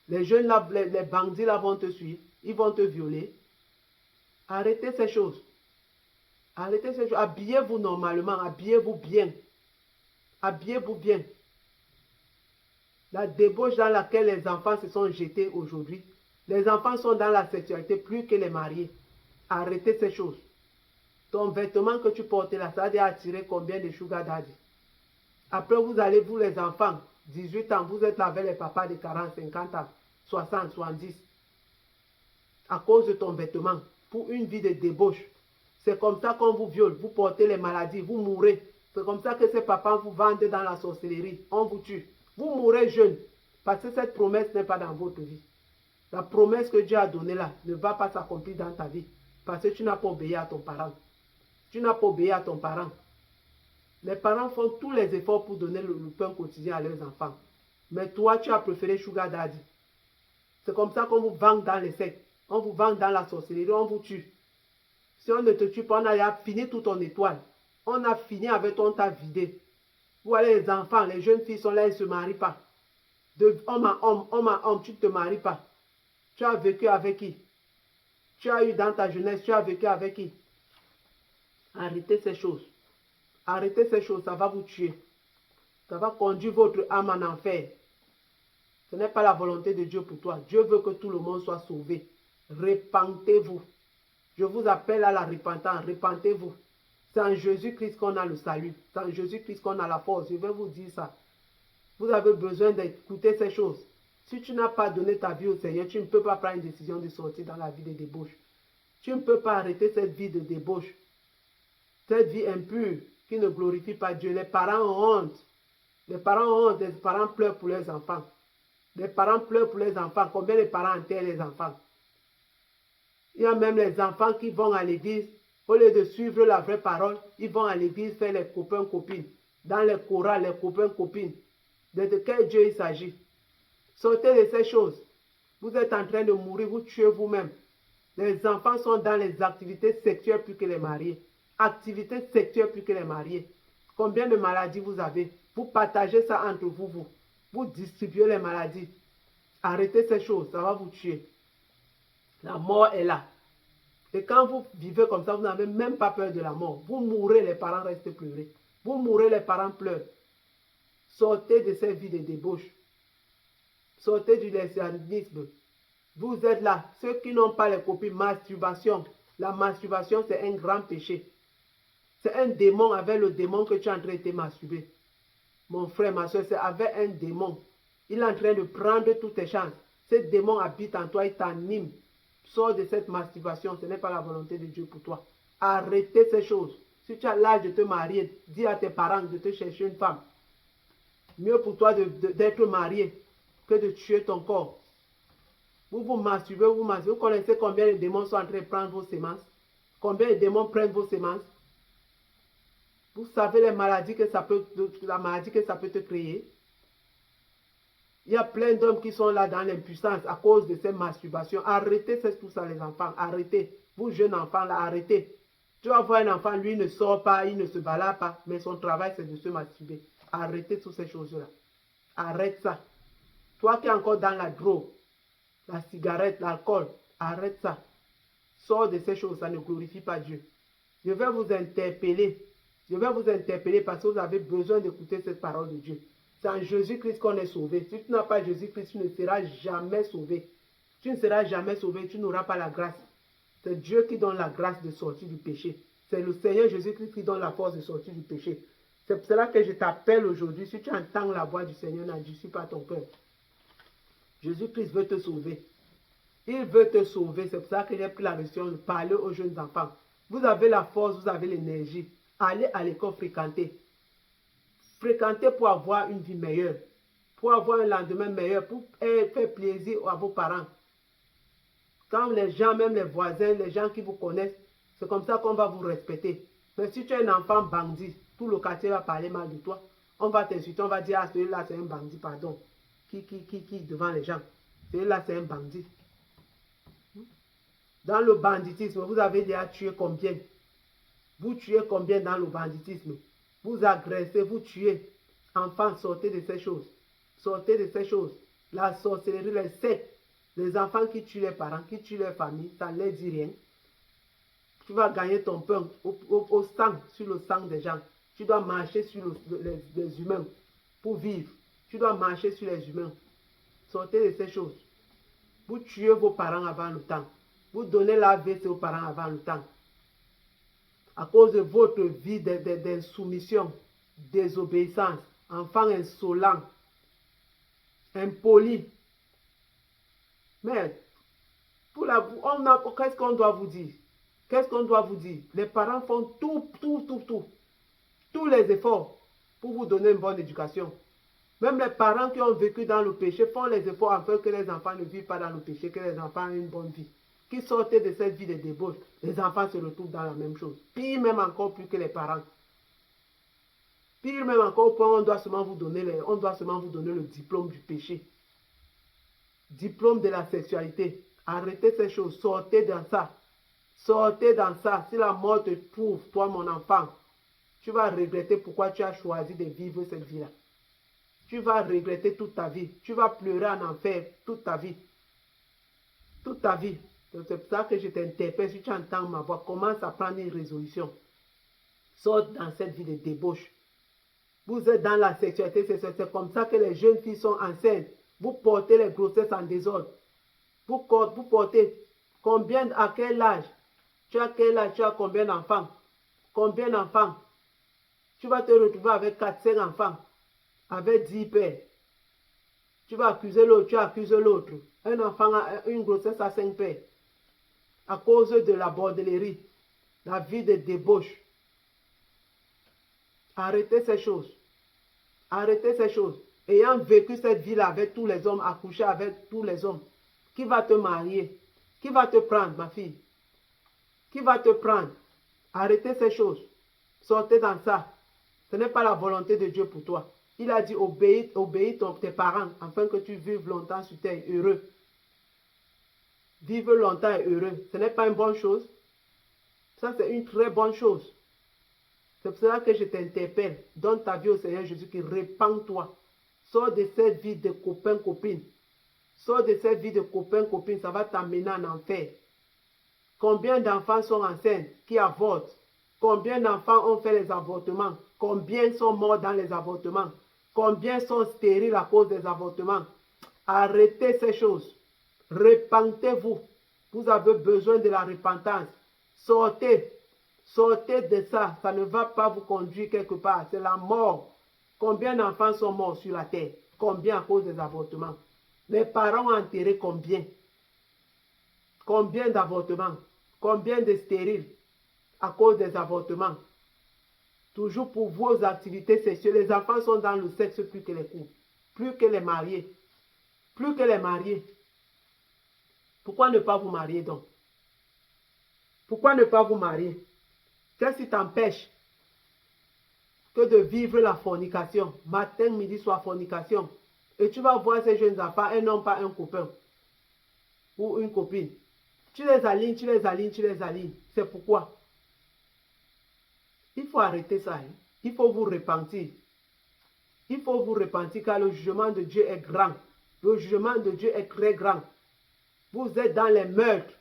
Les jeunes, là, les bandits là vont te suivre. Ils vont te violer. Arrêtez ces choses. Arrêtez ces choses. Habillez-vous normalement. Habillez-vous bien. Habillez-vous bien. La débauche dans laquelle les enfants se sont jetés aujourd'hui. Les enfants sont dans la sexualité plus que les mariés. Arrêtez ces choses. Ton vêtement que tu portes là, ça a attiré combien de sugar daddy? Après, vous allez, vous les enfants, 18 ans, vous êtes là avec les papas de 40, 50 ans, 60, 70. À cause de ton vêtement, pour une vie de débauche. C'est comme ça qu'on vous viole, vous portez les maladies, vous mourrez. C'est comme ça que ces papas vous vendent dans la sorcellerie, on vous tue. Vous mourrez jeune, parce que cette promesse n'est pas dans votre vie. La promesse que Dieu a donnée là ne va pas s'accomplir dans ta vie, parce que tu n'as pas obéi à ton parent. Tu n'as pas obéi à ton parent. Les parents font tous les efforts pour donner le pain quotidien à leurs enfants. Mais toi, tu as préféré sugar daddy. C'est comme ça qu'on vous vend dans les sectes. On vous vend dans la sorcellerie, on vous tue. Si on ne te tue pas, on a fini toute ton étoile. On a fini avec toi, on t'a vidé. Vous voyez les enfants, les jeunes filles sont là, elles ne se marient pas. De homme à homme, tu ne te maries pas. Tu as vécu avec qui? Tu as eu dans ta jeunesse, tu as vécu avec qui? Arrêtez ces choses. Arrêtez ces choses, ça va vous tuer. Ça va conduire votre âme en enfer. Ce n'est pas la volonté de Dieu pour toi. Dieu veut que tout le monde soit sauvé. Repentez-vous. Je vous appelle à la repentance. Repentez-vous. C'est en Jésus-Christ qu'on a le salut. C'est en Jésus-Christ qu'on a la force. Je vais vous dire ça. Vous avez besoin d'écouter ces choses. Si tu n'as pas donné ta vie au Seigneur, tu ne peux pas prendre une décision de sortir dans la vie de débauche. Tu ne peux pas arrêter cette vie de débauche. Cette vie impure qui ne glorifie pas Dieu. Les parents ont honte. Les parents ont honte. Les parents pleurent pour leurs enfants. Les parents pleurent pour les enfants. Combien de parents enterrent les enfants? Il y a même les enfants qui vont à l'église. Au lieu de suivre la vraie parole, ils vont à l'église faire les copains, copines. Dans les chorales, les copains, copines. De quel Dieu il s'agit? Sortez de ces choses. Vous êtes en train de mourir, vous tuez vous-même. Les enfants sont dans les activités sexuelles plus que les mariés. Activités sexuelles plus que les mariés. Combien de maladies vous avez? Vous partagez ça entre vous. Vous distribuez les maladies. Arrêtez ces choses, ça va vous tuer. La mort est là. Et quand vous vivez comme ça, vous n'avez même pas peur de la mort. Vous mourrez, les parents restent pleurer. Vous mourrez, les parents pleurent. Sortez de cette vie de débauche. Sortez du lesbianisme. Vous êtes là. Ceux qui n'ont pas les copies, masturbation. La masturbation, c'est un grand péché. C'est un démon avec le démon que tu es en train de te masturber. Mon frère, ma soeur, c'est avec un démon. Il est en train de prendre toutes tes chances. Ce démon habite en toi, il t'anime. Sors de cette masturbation, ce n'est pas la volonté de Dieu pour toi. Arrêtez ces choses. Si tu as l'âge de te marier, dis à tes parents de te chercher une femme. Mieux pour toi d'être marié que de tuer ton corps. Vous vous masturbez, vous masturbez. Vous connaissez combien de démons sont en train de prendre vos semences? Combien de démons prennent vos semences? Vous savez la maladie que ça peut te créer? Il y a plein d'hommes qui sont là dans l'impuissance à cause de ces masturbations. Arrêtez tout ça les enfants. Arrêtez. Vous jeunes enfants là, arrêtez. Tu vas voir un enfant, lui il ne sort pas, il ne se balade pas, mais son travail c'est de se masturber. Arrêtez toutes ces choses-là. Arrête ça. Toi qui es encore dans la drogue, la cigarette, l'alcool, arrête ça. Sors de ces choses, ça ne glorifie pas Dieu. Je vais vous interpeller. Je vais vous interpeller parce que vous avez besoin d'écouter cette parole de Dieu. C'est en Jésus-Christ qu'on est sauvé. Si tu n'as pas Jésus-Christ, tu ne seras jamais sauvé. Tu ne seras jamais sauvé, tu n'auras pas la grâce. C'est Dieu qui donne la grâce de sortir du péché. C'est le Seigneur Jésus-Christ qui donne la force de sortir du péché. C'est pour cela que je t'appelle aujourd'hui. Si tu entends la voix du Seigneur, n'endurcis pas ton cœur. Jésus-Christ veut te sauver. Il veut te sauver. C'est pour ça que j'ai pris la mission de parler aux jeunes enfants. Vous avez la force, vous avez l'énergie. Allez à l'école fréquenter. Fréquentez pour avoir une vie meilleure. Pour avoir un lendemain meilleur. Pour faire plaisir à vos parents. Quand les gens, même les voisins, les gens qui vous connaissent, c'est comme ça qu'on va vous respecter. Mais si tu es un enfant bandit, tout le quartier va parler mal de toi. On va t'insulter, on va dire, ah, celui-là c'est un bandit, pardon. Qui devant les gens. Celui-là c'est un bandit. Dans le banditisme, vous avez déjà tué combien? Vous tuez combien dans le banditisme? Vous agressez, vous tuez. Enfants, sortez de ces choses. Sortez de ces choses. La sorcellerie, les sectes. Les enfants qui tuent les parents, qui tuent leur famille, ça ne leur dit rien. Tu vas gagner ton pain au sang, sur le sang des gens. Tu dois marcher sur les humains pour vivre. Tu dois marcher sur les humains. Sortez de ces choses. Vous tuez vos parents avant le temps. Vous donnez la vie aux parents avant le temps. À cause de votre vie d'insoumission, désobéissance, enfants insolents, impolis. Mais, qu'est-ce qu'on doit vous dire? Qu'est-ce qu'on doit vous dire? Les parents font tous les efforts pour vous donner une bonne éducation. Même les parents qui ont vécu dans le péché font les efforts afin que les enfants ne vivent pas dans le péché, que les enfants aient une bonne vie. Qui sortent de cette vie de débauche, les enfants se retrouvent dans la même chose. Pire même encore plus que les parents. Pire même encore, on doit seulement vous donner le diplôme du péché. Diplôme de la sexualité. Arrêtez ces choses. Sortez dans ça. Sortez dans ça. Si la mort te trouve, toi mon enfant, tu vas regretter pourquoi tu as choisi de vivre cette vie-là. Tu vas regretter toute ta vie. Tu vas pleurer en enfer toute ta vie. Toute ta vie. C'est pour ça que je t'interpelle. Si tu entends ma voix, commence à prendre une résolution. Sors dans cette vie de débauche. Vous êtes dans la sexualité. C'est comme ça que les jeunes filles sont enceintes. Vous portez les grossesses en désordre. Vous portez combien, à quel âge? Tu as quel âge? Tu as combien d'enfants? Combien d'enfants? Tu vas te retrouver avec 4-5 enfants. Avec 10 pères. Tu vas accuser l'autre, tu accuses l'autre. Un enfant a une grossesse à 5 pères. À cause de la bordellerie. La vie de débauche. Arrêtez ces choses. Arrêtez ces choses. Ayant vécu cette vie-là avec tous les hommes, accouché avec tous les hommes, qui va te marier? Qui va te prendre, ma fille? Qui va te prendre? Arrêtez ces choses. Sortez dans ça. Ce n'est pas la volonté de Dieu pour toi. Il a dit, obéis tes parents, afin que tu vives longtemps sur terre, heureux. Vivre longtemps et heureux. Ce n'est pas une bonne chose. Ça, c'est une très bonne chose. C'est pour cela que je t'interpelle. Donne ta vie au Seigneur Jésus-Christ. Répands-toi. Sors de cette vie de copain-copine. Sors de cette vie de copain-copine. Ça va t'amener en enfer. Combien d'enfants sont enceintes qui avortent? Combien d'enfants ont fait les avortements? Combien sont morts dans les avortements? Combien sont stériles à cause des avortements? Arrêtez ces choses. Repentez-vous. Vous avez besoin de la repentance. Sortez. Sortez de ça. Ça ne va pas vous conduire quelque part. C'est la mort. Combien d'enfants sont morts sur la terre? Combien à cause des avortements? Les parents ont enterré combien? Combien d'avortements? Combien de stériles à cause des avortements? Toujours pour vos activités sexuelles. Les enfants sont dans le sexe plus que les couples. Plus que les mariés. Plus que les mariés. Pourquoi ne pas vous marier donc? Pourquoi ne pas vous marier? Qu'est-ce qui t'empêche que de vivre la fornication? Matin, midi, soir, fornication. Et tu vas voir ces jeunes enfants, et non pas un copain ou une copine. Tu les alignes, tu les alignes, tu les alignes. C'est pourquoi? Il faut arrêter ça. Hein? Il faut vous repentir. Il faut vous repentir car le jugement de Dieu est grand. Le jugement de Dieu est très grand. Vous êtes dans les meurtres.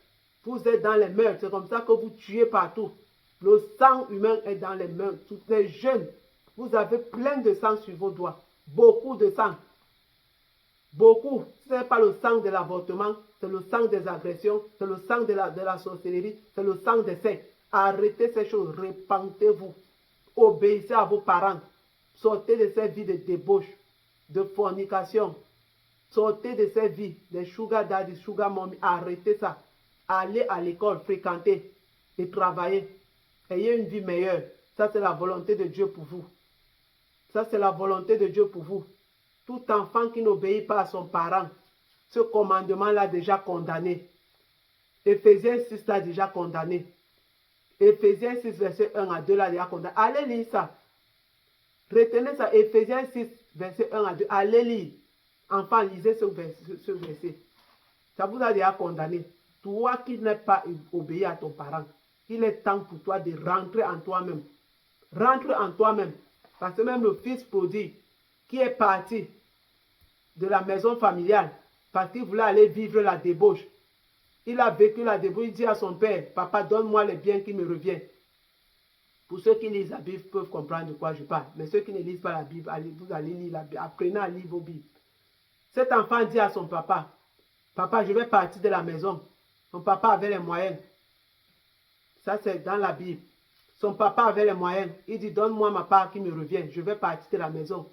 Vous êtes dans les meurtres. C'est comme ça que vous tuez partout. Le sang humain est dans les meurtres. Tous les jeunes, vous avez plein de sang sur vos doigts. Beaucoup de sang. Beaucoup. Ce n'est pas le sang de l'avortement, c'est le sang des agressions, c'est le sang de la sorcellerie, c'est le sang des sectes. Arrêtez ces choses. Repentez-vous. Obéissez à vos parents. Sortez de cette vie de débauche, de fornication. Sortez de cette vie, des sugar daddy, sugar mommy. Arrêtez ça. Allez à l'école, fréquentez et travaillez. Ayez une vie meilleure. Ça, c'est la volonté de Dieu pour vous. Ça, c'est la volonté de Dieu pour vous. Tout enfant qui n'obéit pas à son parent, ce commandement-là déjà condamné. Éphésiens 6 l'a déjà condamné. Éphésiens 6, verset 1 à 2 l'a déjà condamné. Allez lire ça. Retenez ça. Éphésiens 6, verset 1 à 2. Allez lire. Enfant, lisez ce verset. Ça vous a déjà condamné. Toi qui n'es pas obéi à ton parent, il est temps pour toi de rentrer en toi-même. Rentre en toi-même. Parce que même le fils prodigue qui est parti de la maison familiale parce qu'il voulait aller vivre la débauche. Il a vécu la débauche. Il dit à son père, papa, donne-moi les biens qui me reviennent. Pour ceux qui lisent la Bible peuvent comprendre de quoi je parle. Mais ceux qui ne lisent pas la Bible, vous allez lire la Bible. Apprenez à lire vos Bibles. Cet enfant dit à son papa, papa, je vais partir de la maison. Son papa avait les moyens. Ça, c'est dans la Bible. Son papa avait les moyens. Il dit, donne-moi ma part qui me revient. Je vais partir de la maison.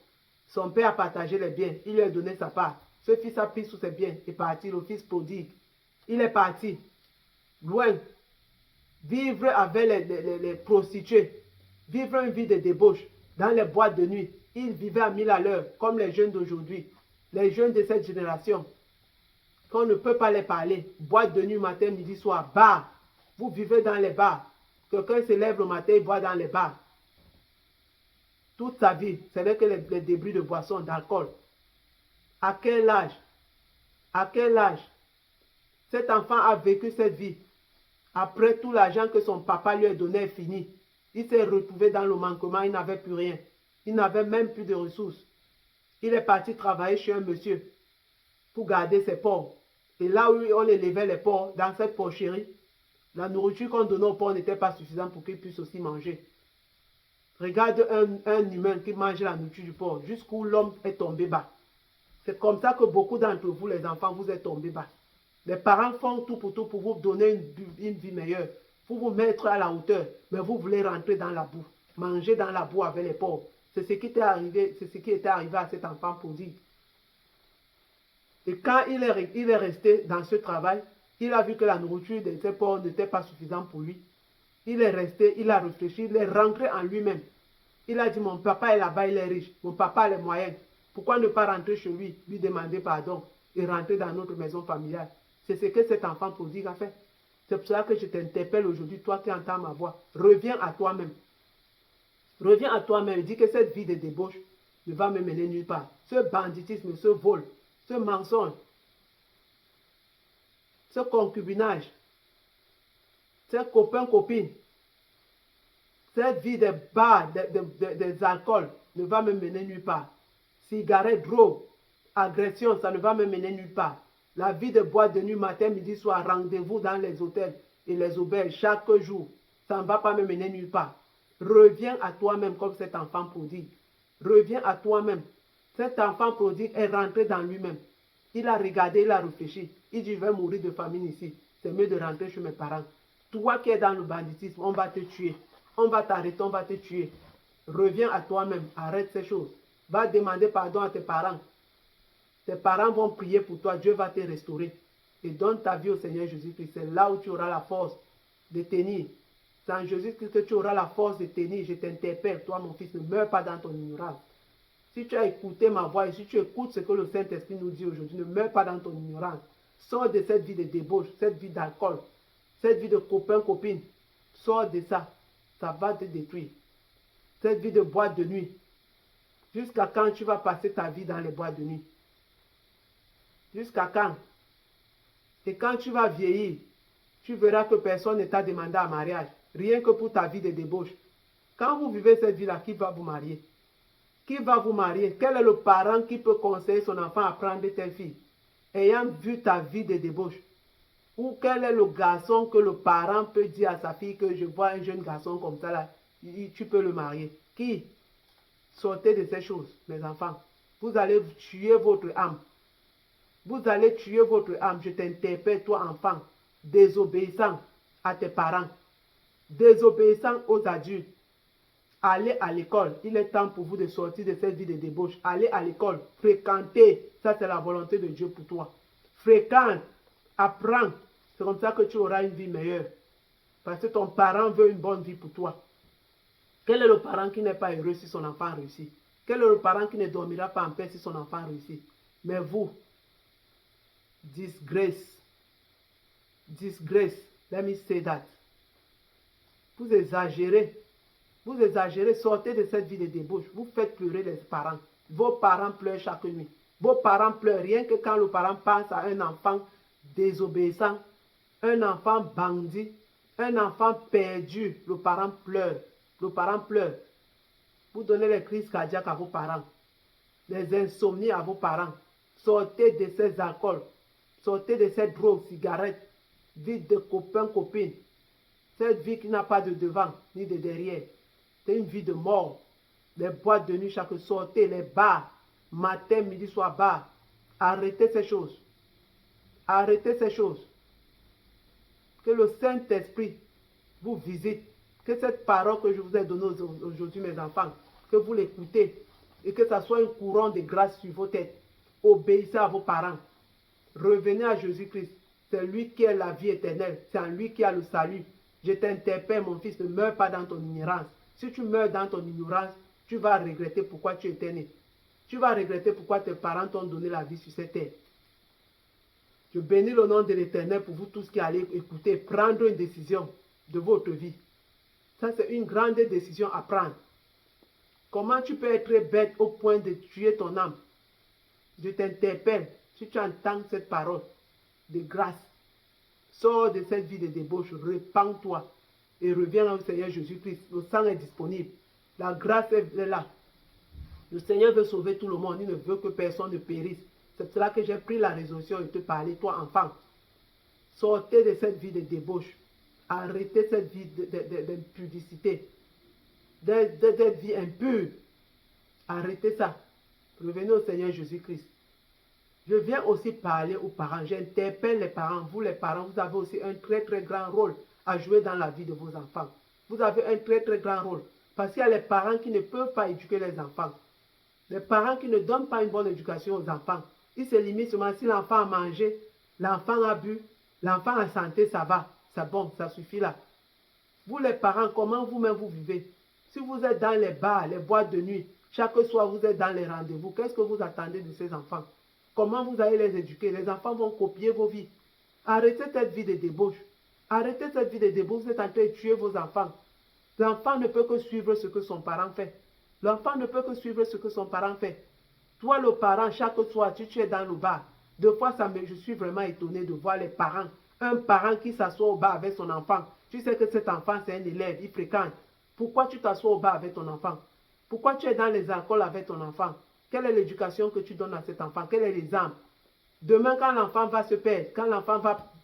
Son père a partagé les biens. Il lui a donné sa part. Ce fils a pris sous ses biens et parti. Le fils prodigue. Il est parti. Loin. Vivre avec les prostituées. Vivre une vie de débauche. Dans les boîtes de nuit. Il vivait à 1000 à l'heure. Comme les jeunes d'aujourd'hui. Les jeunes de cette génération. Qu'on ne peut pas les parler. Boîte de nuit, matin, midi, soir. Bar. Vous vivez dans les bars. Quelqu'un se lève le matin et boit dans les bars. Toute sa vie, ce n'est que les débris de boissons, d'alcool. À quel âge? À quel âge? Cet enfant a vécu cette vie. Après tout l'argent que son papa lui a donné est fini. Il s'est retrouvé dans le manquement, il n'avait plus rien. Il n'avait même plus de ressources. Il est parti travailler chez un monsieur pour garder ses porcs. Et là où on élevait les porcs, dans cette porcherie, la nourriture qu'on donnait aux porcs n'était pas suffisante pour qu'ils puissent aussi manger. Regarde un humain qui mange la nourriture du porc, jusqu'où l'homme est tombé bas. C'est comme ça que beaucoup d'entre vous, les enfants, vous êtes tombés bas. Les parents font tout pour vous donner une vie meilleure, pour vous mettre à la hauteur, mais vous voulez rentrer dans la boue, manger dans la boue avec les porcs. C'est ce qui était arrivé, c'est ce qui était arrivé à cet enfant prodigue. Et quand il est resté dans ce travail, il a vu que la nourriture de ses porcs n'était pas suffisante pour lui. Il est resté, il a réfléchi, il est rentré en lui-même. Il a dit, mon papa est là-bas, il est riche. Mon papa a les moyens. Pourquoi ne pas rentrer chez lui, lui demander pardon et rentrer dans notre maison familiale? C'est ce que cet enfant prodigue a fait. C'est pour cela que je t'interpelle aujourd'hui, toi qui entends ma voix. Reviens à toi-même. Reviens à toi-même et dis que cette vie de débauche ne va me mener nulle part. Ce banditisme, ce vol, ce mensonge, ce concubinage, ces copains-copines, cette vie des bars, des alcools ne va me mener nulle part. Cigarettes, drogue, agression, ça ne va me mener nulle part. La vie de boîte de nuit, matin, midi, soir, rendez-vous dans les hôtels et les auberges chaque jour, ça ne va pas me mener nulle part. Reviens à toi-même comme cet enfant prodigue. Reviens à toi-même. Cet enfant prodigue est rentré dans lui-même. Il a regardé, il a réfléchi. Il dit, je vais mourir de famine ici. C'est mieux de rentrer chez mes parents. Toi qui es dans le banditisme, on va te tuer. On va t'arrêter, on va te tuer. Reviens à toi-même. Arrête ces choses. Va demander pardon à tes parents. Tes parents vont prier pour toi. Dieu va te restaurer. Et donne ta vie au Seigneur Jésus-Christ. C'est là où tu auras la force de tenir. C'est en Jésus-Christ que tu auras la force de tenir. Je t'interpelle, toi mon fils, ne meurs pas dans ton ignorance. Si tu as écouté ma voix et si tu écoutes ce que le Saint-Esprit nous dit aujourd'hui, ne meurs pas dans ton ignorance. Sors de cette vie de débauche, cette vie d'alcool, cette vie de copains-copines. Sors de ça. Ça va te détruire. Cette vie de boîte de nuit. Jusqu'à quand tu vas passer ta vie dans les boîtes de nuit? Jusqu'à quand? Et quand tu vas vieillir, tu verras que personne ne t'a demandé à mariage. Rien que pour ta vie de débauche. Quand vous vivez cette vie-là, qui va vous marier? Qui va vous marier? Quel est le parent qui peut conseiller son enfant à prendre telle fille? ayant vu ta vie de débauche? Ou quel est le garçon que le parent peut dire à sa fille que je vois un jeune garçon comme ça là, tu peux le marier? Qui? Sortez de ces choses, mes enfants. Vous allez tuer votre âme. Vous allez tuer votre âme. Je t'interpelle, toi enfant, désobéissant à tes parents, désobéissant aux adultes. Allez à l'école. Il est temps pour vous de sortir de cette vie de débauche. Allez à l'école. Fréquentez. Ça, c'est la volonté de Dieu pour toi. Fréquente. Apprends. C'est comme ça que tu auras une vie meilleure. Parce que ton parent veut une bonne vie pour toi. Quel est le parent qui n'est pas heureux si son enfant réussit? Quel est le parent qui ne dormira pas en paix si son enfant réussit? Mais vous, disgrace, let me say that. Vous exagérez, sortez de cette vie de débauche. Vous faites pleurer les parents. Vos parents pleurent chaque nuit. Vos parents pleurent rien que quand le parent pense à un enfant désobéissant, un enfant bandit, un enfant perdu, le parent pleure. Le parent pleure. Vous donnez les crises cardiaques à vos parents, les insomnies à vos parents. Sortez de ces alcools, sortez de ces drogues, cigarettes, vie de copains, copines. Cette vie qui n'a pas de devant ni de derrière. C'est une vie de mort. Les boîtes de nuit chaque sortez, les bars, matin, midi, soir, bar. Arrêtez ces choses. Arrêtez ces choses. Que le Saint-Esprit vous visite. Que cette parole que je vous ai donnée aujourd'hui, mes enfants, que vous l'écoutez et que ça soit un courant de grâce sur vos têtes. Obéissez à vos parents. Revenez à Jésus-Christ. C'est lui qui est la vie éternelle. C'est en lui qui a le salut. Je t'interpelle, mon fils, ne meurs pas dans ton ignorance. Si tu meurs dans ton ignorance, tu vas regretter pourquoi tu étais né. Tu vas regretter pourquoi tes parents t'ont donné la vie sur cette terre. Je bénis le nom de l'Éternel pour vous tous qui allez écouter, prendre une décision de votre vie. Ça, c'est une grande décision à prendre. Comment tu peux être bête au point de tuer ton âme? Je t'interpelle, si tu entends cette parole de grâce, sors de cette vie de débauche, repens-toi et reviens au Seigneur Jésus-Christ. Le sang est disponible. La grâce est là. Le Seigneur veut sauver tout le monde. Il ne veut que personne ne périsse. C'est pour cela que j'ai pris la résolution de te parler, toi enfant. Sortez de cette vie de débauche. Arrêtez cette vie d'impudicité. De cette vie impure. Arrêtez ça. Revenez au Seigneur Jésus-Christ. Je viens aussi parler aux parents. J'interpelle les parents. Vous les parents, vous avez aussi un très très grand rôle à jouer dans la vie de vos enfants. Vous avez un très très grand rôle. Parce qu'il y a les parents qui ne peuvent pas éduquer les enfants. Les parents qui ne donnent pas une bonne éducation aux enfants. Ils se limitent seulement si l'enfant a mangé, l'enfant a bu, l'enfant a santé, ça va. C'est bon, ça suffit là. Vous les parents, comment vous-même vous vivez? Si vous êtes dans les bars, les boîtes de nuit, chaque soir vous êtes dans les rendez-vous, qu'est-ce que vous attendez de ces enfants? Comment vous allez les éduquer? Les enfants vont copier vos vies. Arrêtez cette vie de débauche. Arrêtez cette vie de débauche, vous êtes en train de tuer vos enfants. L'enfant ne peut que suivre ce que son parent fait. L'enfant ne peut que suivre ce que son parent fait. Toi, le parent, chaque soir, tu es dans le bar. Deux fois, je suis vraiment étonné de voir les parents. Un parent qui s'assoit au bar avec son enfant. Tu sais que cet enfant, c'est un élève, il fréquente. Pourquoi tu t'assois au bar avec ton enfant? Pourquoi tu es dans les alcools avec ton enfant? Quelle est l'éducation que tu donnes à cet enfant? Quel est l'exemple? Demain, quand l'enfant va se perdre, quand l'enfant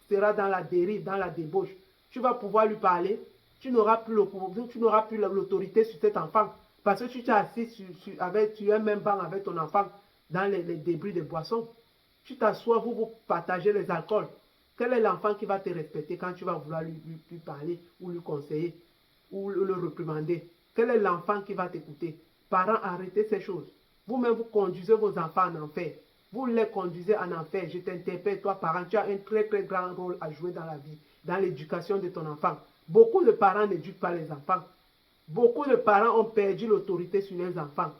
sera dans la dérive, dans la débauche, tu vas pouvoir lui parler. Tu n'auras plus l'autorité sur cet enfant. Parce que tu t'es assis sur un même banc avec ton enfant dans les débris de boissons. Tu t'assois, vous partagez les alcools. Quel est l'enfant qui va te respecter quand tu vas vouloir lui parler ou lui conseiller ou le réprimander? Quel est l'enfant qui va t'écouter? Parents, arrêtez ces choses. Vous-même, vous conduisez vos enfants en enfer. Vous les conduisez en enfer. Je t'interpelle, toi, parent, tu as un très, très grand rôle à jouer dans la vie, dans l'éducation de ton enfant. Beaucoup de parents n'éduquent pas les enfants. Beaucoup de parents ont perdu l'autorité sur les enfants.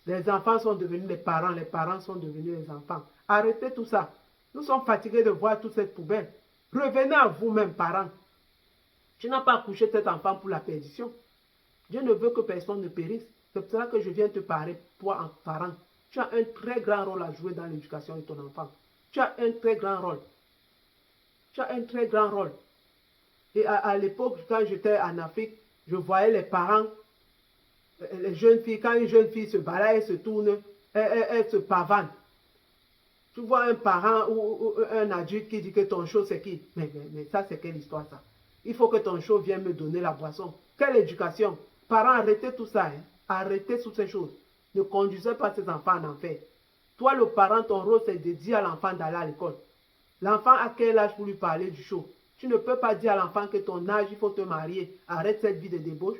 Les enfants sont devenus les parents sont devenus les enfants. Arrêtez tout ça. Nous sommes fatigués de voir toute cette poubelle. Revenez à vous-même, parents. Tu n'as pas accouché cet enfant pour la perdition. Dieu ne veut que personne ne périsse. C'est pour cela que je viens te parler, toi, en parent. Tu as un très grand rôle à jouer dans l'éducation de ton enfant. Tu as un très grand rôle. Tu as un très grand rôle. Et à l'époque, quand j'étais en Afrique, je voyais les parents, les jeunes filles, quand une jeune fille se balade, elle se tourne, elle se pavane. Tu vois un parent ou un adulte qui dit que ton show c'est qui? Mais ça c'est quelle histoire ça? Il faut que ton show vienne me donner la boisson. Quelle éducation? Parents, arrêtez tout ça. Hein? Arrêtez toutes ces choses. Ne conduisez pas ces enfants en enfer. Toi, le parent, ton rôle, c'est de dire à l'enfant d'aller à l'école. L'enfant a quel âge pour lui parler du show? Tu ne peux pas dire à l'enfant que ton âge, il faut te marier. Arrête cette vie de débauche.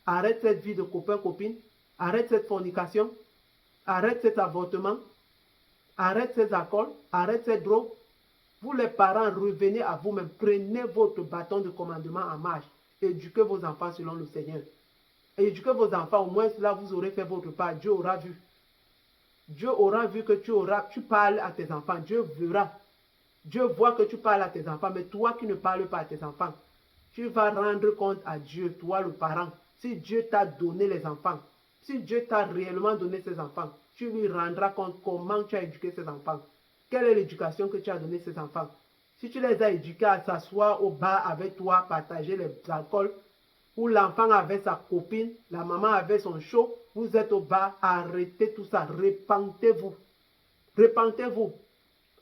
Arrête cette vie de copain-copine. Arrête cette fornication. Arrête cet avortement. Arrête ces alcools. Arrête cette drogue. Vous les parents, revenez à vous-même. Prenez votre bâton de commandement en marche. Éduquez vos enfants selon le Seigneur. Éduquez vos enfants, au moins là vous aurez fait votre part. Dieu aura vu. Dieu aura vu que tu parles à tes enfants. Dieu verra. Dieu voit que tu parles à tes enfants, mais toi qui ne parles pas à tes enfants, tu vas rendre compte à Dieu, toi le parent. Si Dieu t'a donné les enfants, si Dieu t'a réellement donné ces enfants, tu lui rendras compte comment tu as éduqué ces enfants. Quelle est l'éducation que tu as donnée à ces enfants? Si tu les as éduqués à s'asseoir au bar avec toi, partager les alcools, où l'enfant avait sa copine, la maman avait son show, vous êtes au bar, arrêtez tout ça, repentez-vous. Repentez-vous.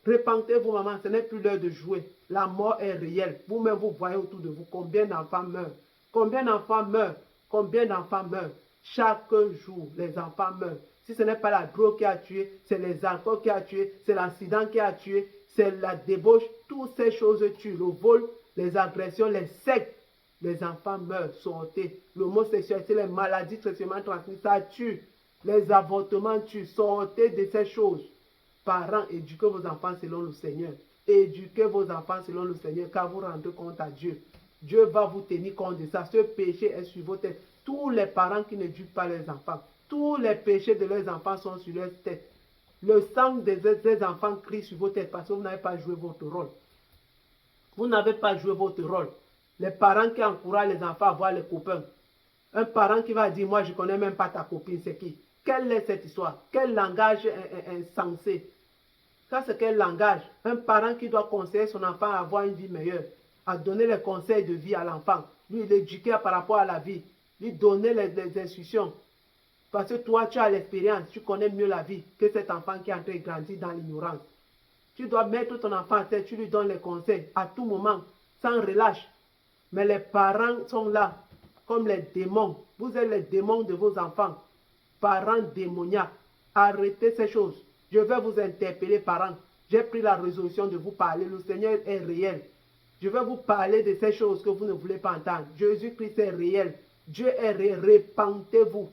Repentez-vous, maman, ce n'est plus l'heure de jouer. La mort est réelle. Vous-même, vous voyez autour de vous combien d'enfants meurent. Combien d'enfants meurent. Combien d'enfants meurent. Chaque jour, les enfants meurent. Si ce n'est pas la drogue qui a tué, c'est les alcools qui a tué, c'est l'accident qui a tué, c'est la débauche. Toutes ces choses tuent. Le vol, les agressions, les sectes. Les enfants meurent, sortez. L'homosexualité, les maladies sexuellement transmises, ça tue. Les avortements tuent. Sortez de ces choses. Parents, éduquez vos enfants selon le Seigneur. Éduquez vos enfants selon le Seigneur, car vous rendez compte à Dieu. Dieu va vous tenir compte de ça. Ce péché est sur vos têtes. Tous les parents qui n'éduquent pas leurs enfants, tous les péchés de leurs enfants sont sur leurs têtes. Le sang des enfants crie sur vos têtes parce que vous n'avez pas joué votre rôle. Vous n'avez pas joué votre rôle. Les parents qui encouragent les enfants à voir les copains. Un parent qui va dire, moi je ne connais même pas ta copine, c'est qui? Quelle est cette histoire? Quel langage insensé? Ça, c'est quel langage? Un parent qui doit conseiller son enfant à avoir une vie meilleure, à donner les conseils de vie à l'enfant, lui l'éduquer par rapport à la vie, lui donner les instructions. Parce que toi, tu as l'expérience, tu connais mieux la vie que cet enfant qui est en train de grandir dans l'ignorance. Tu dois mettre ton enfant à tête, tu lui donnes les conseils à tout moment, sans relâche. Mais les parents sont là, comme les démons. Vous êtes les démons de vos enfants. Parents démoniaques. Arrêtez ces choses. Je vais vous interpeller, parents. J'ai pris la résolution de vous parler. Le Seigneur est réel. Je vais vous parler de ces choses que vous ne voulez pas entendre. Jésus-Christ est réel. Dieu est réel. Repentez-vous.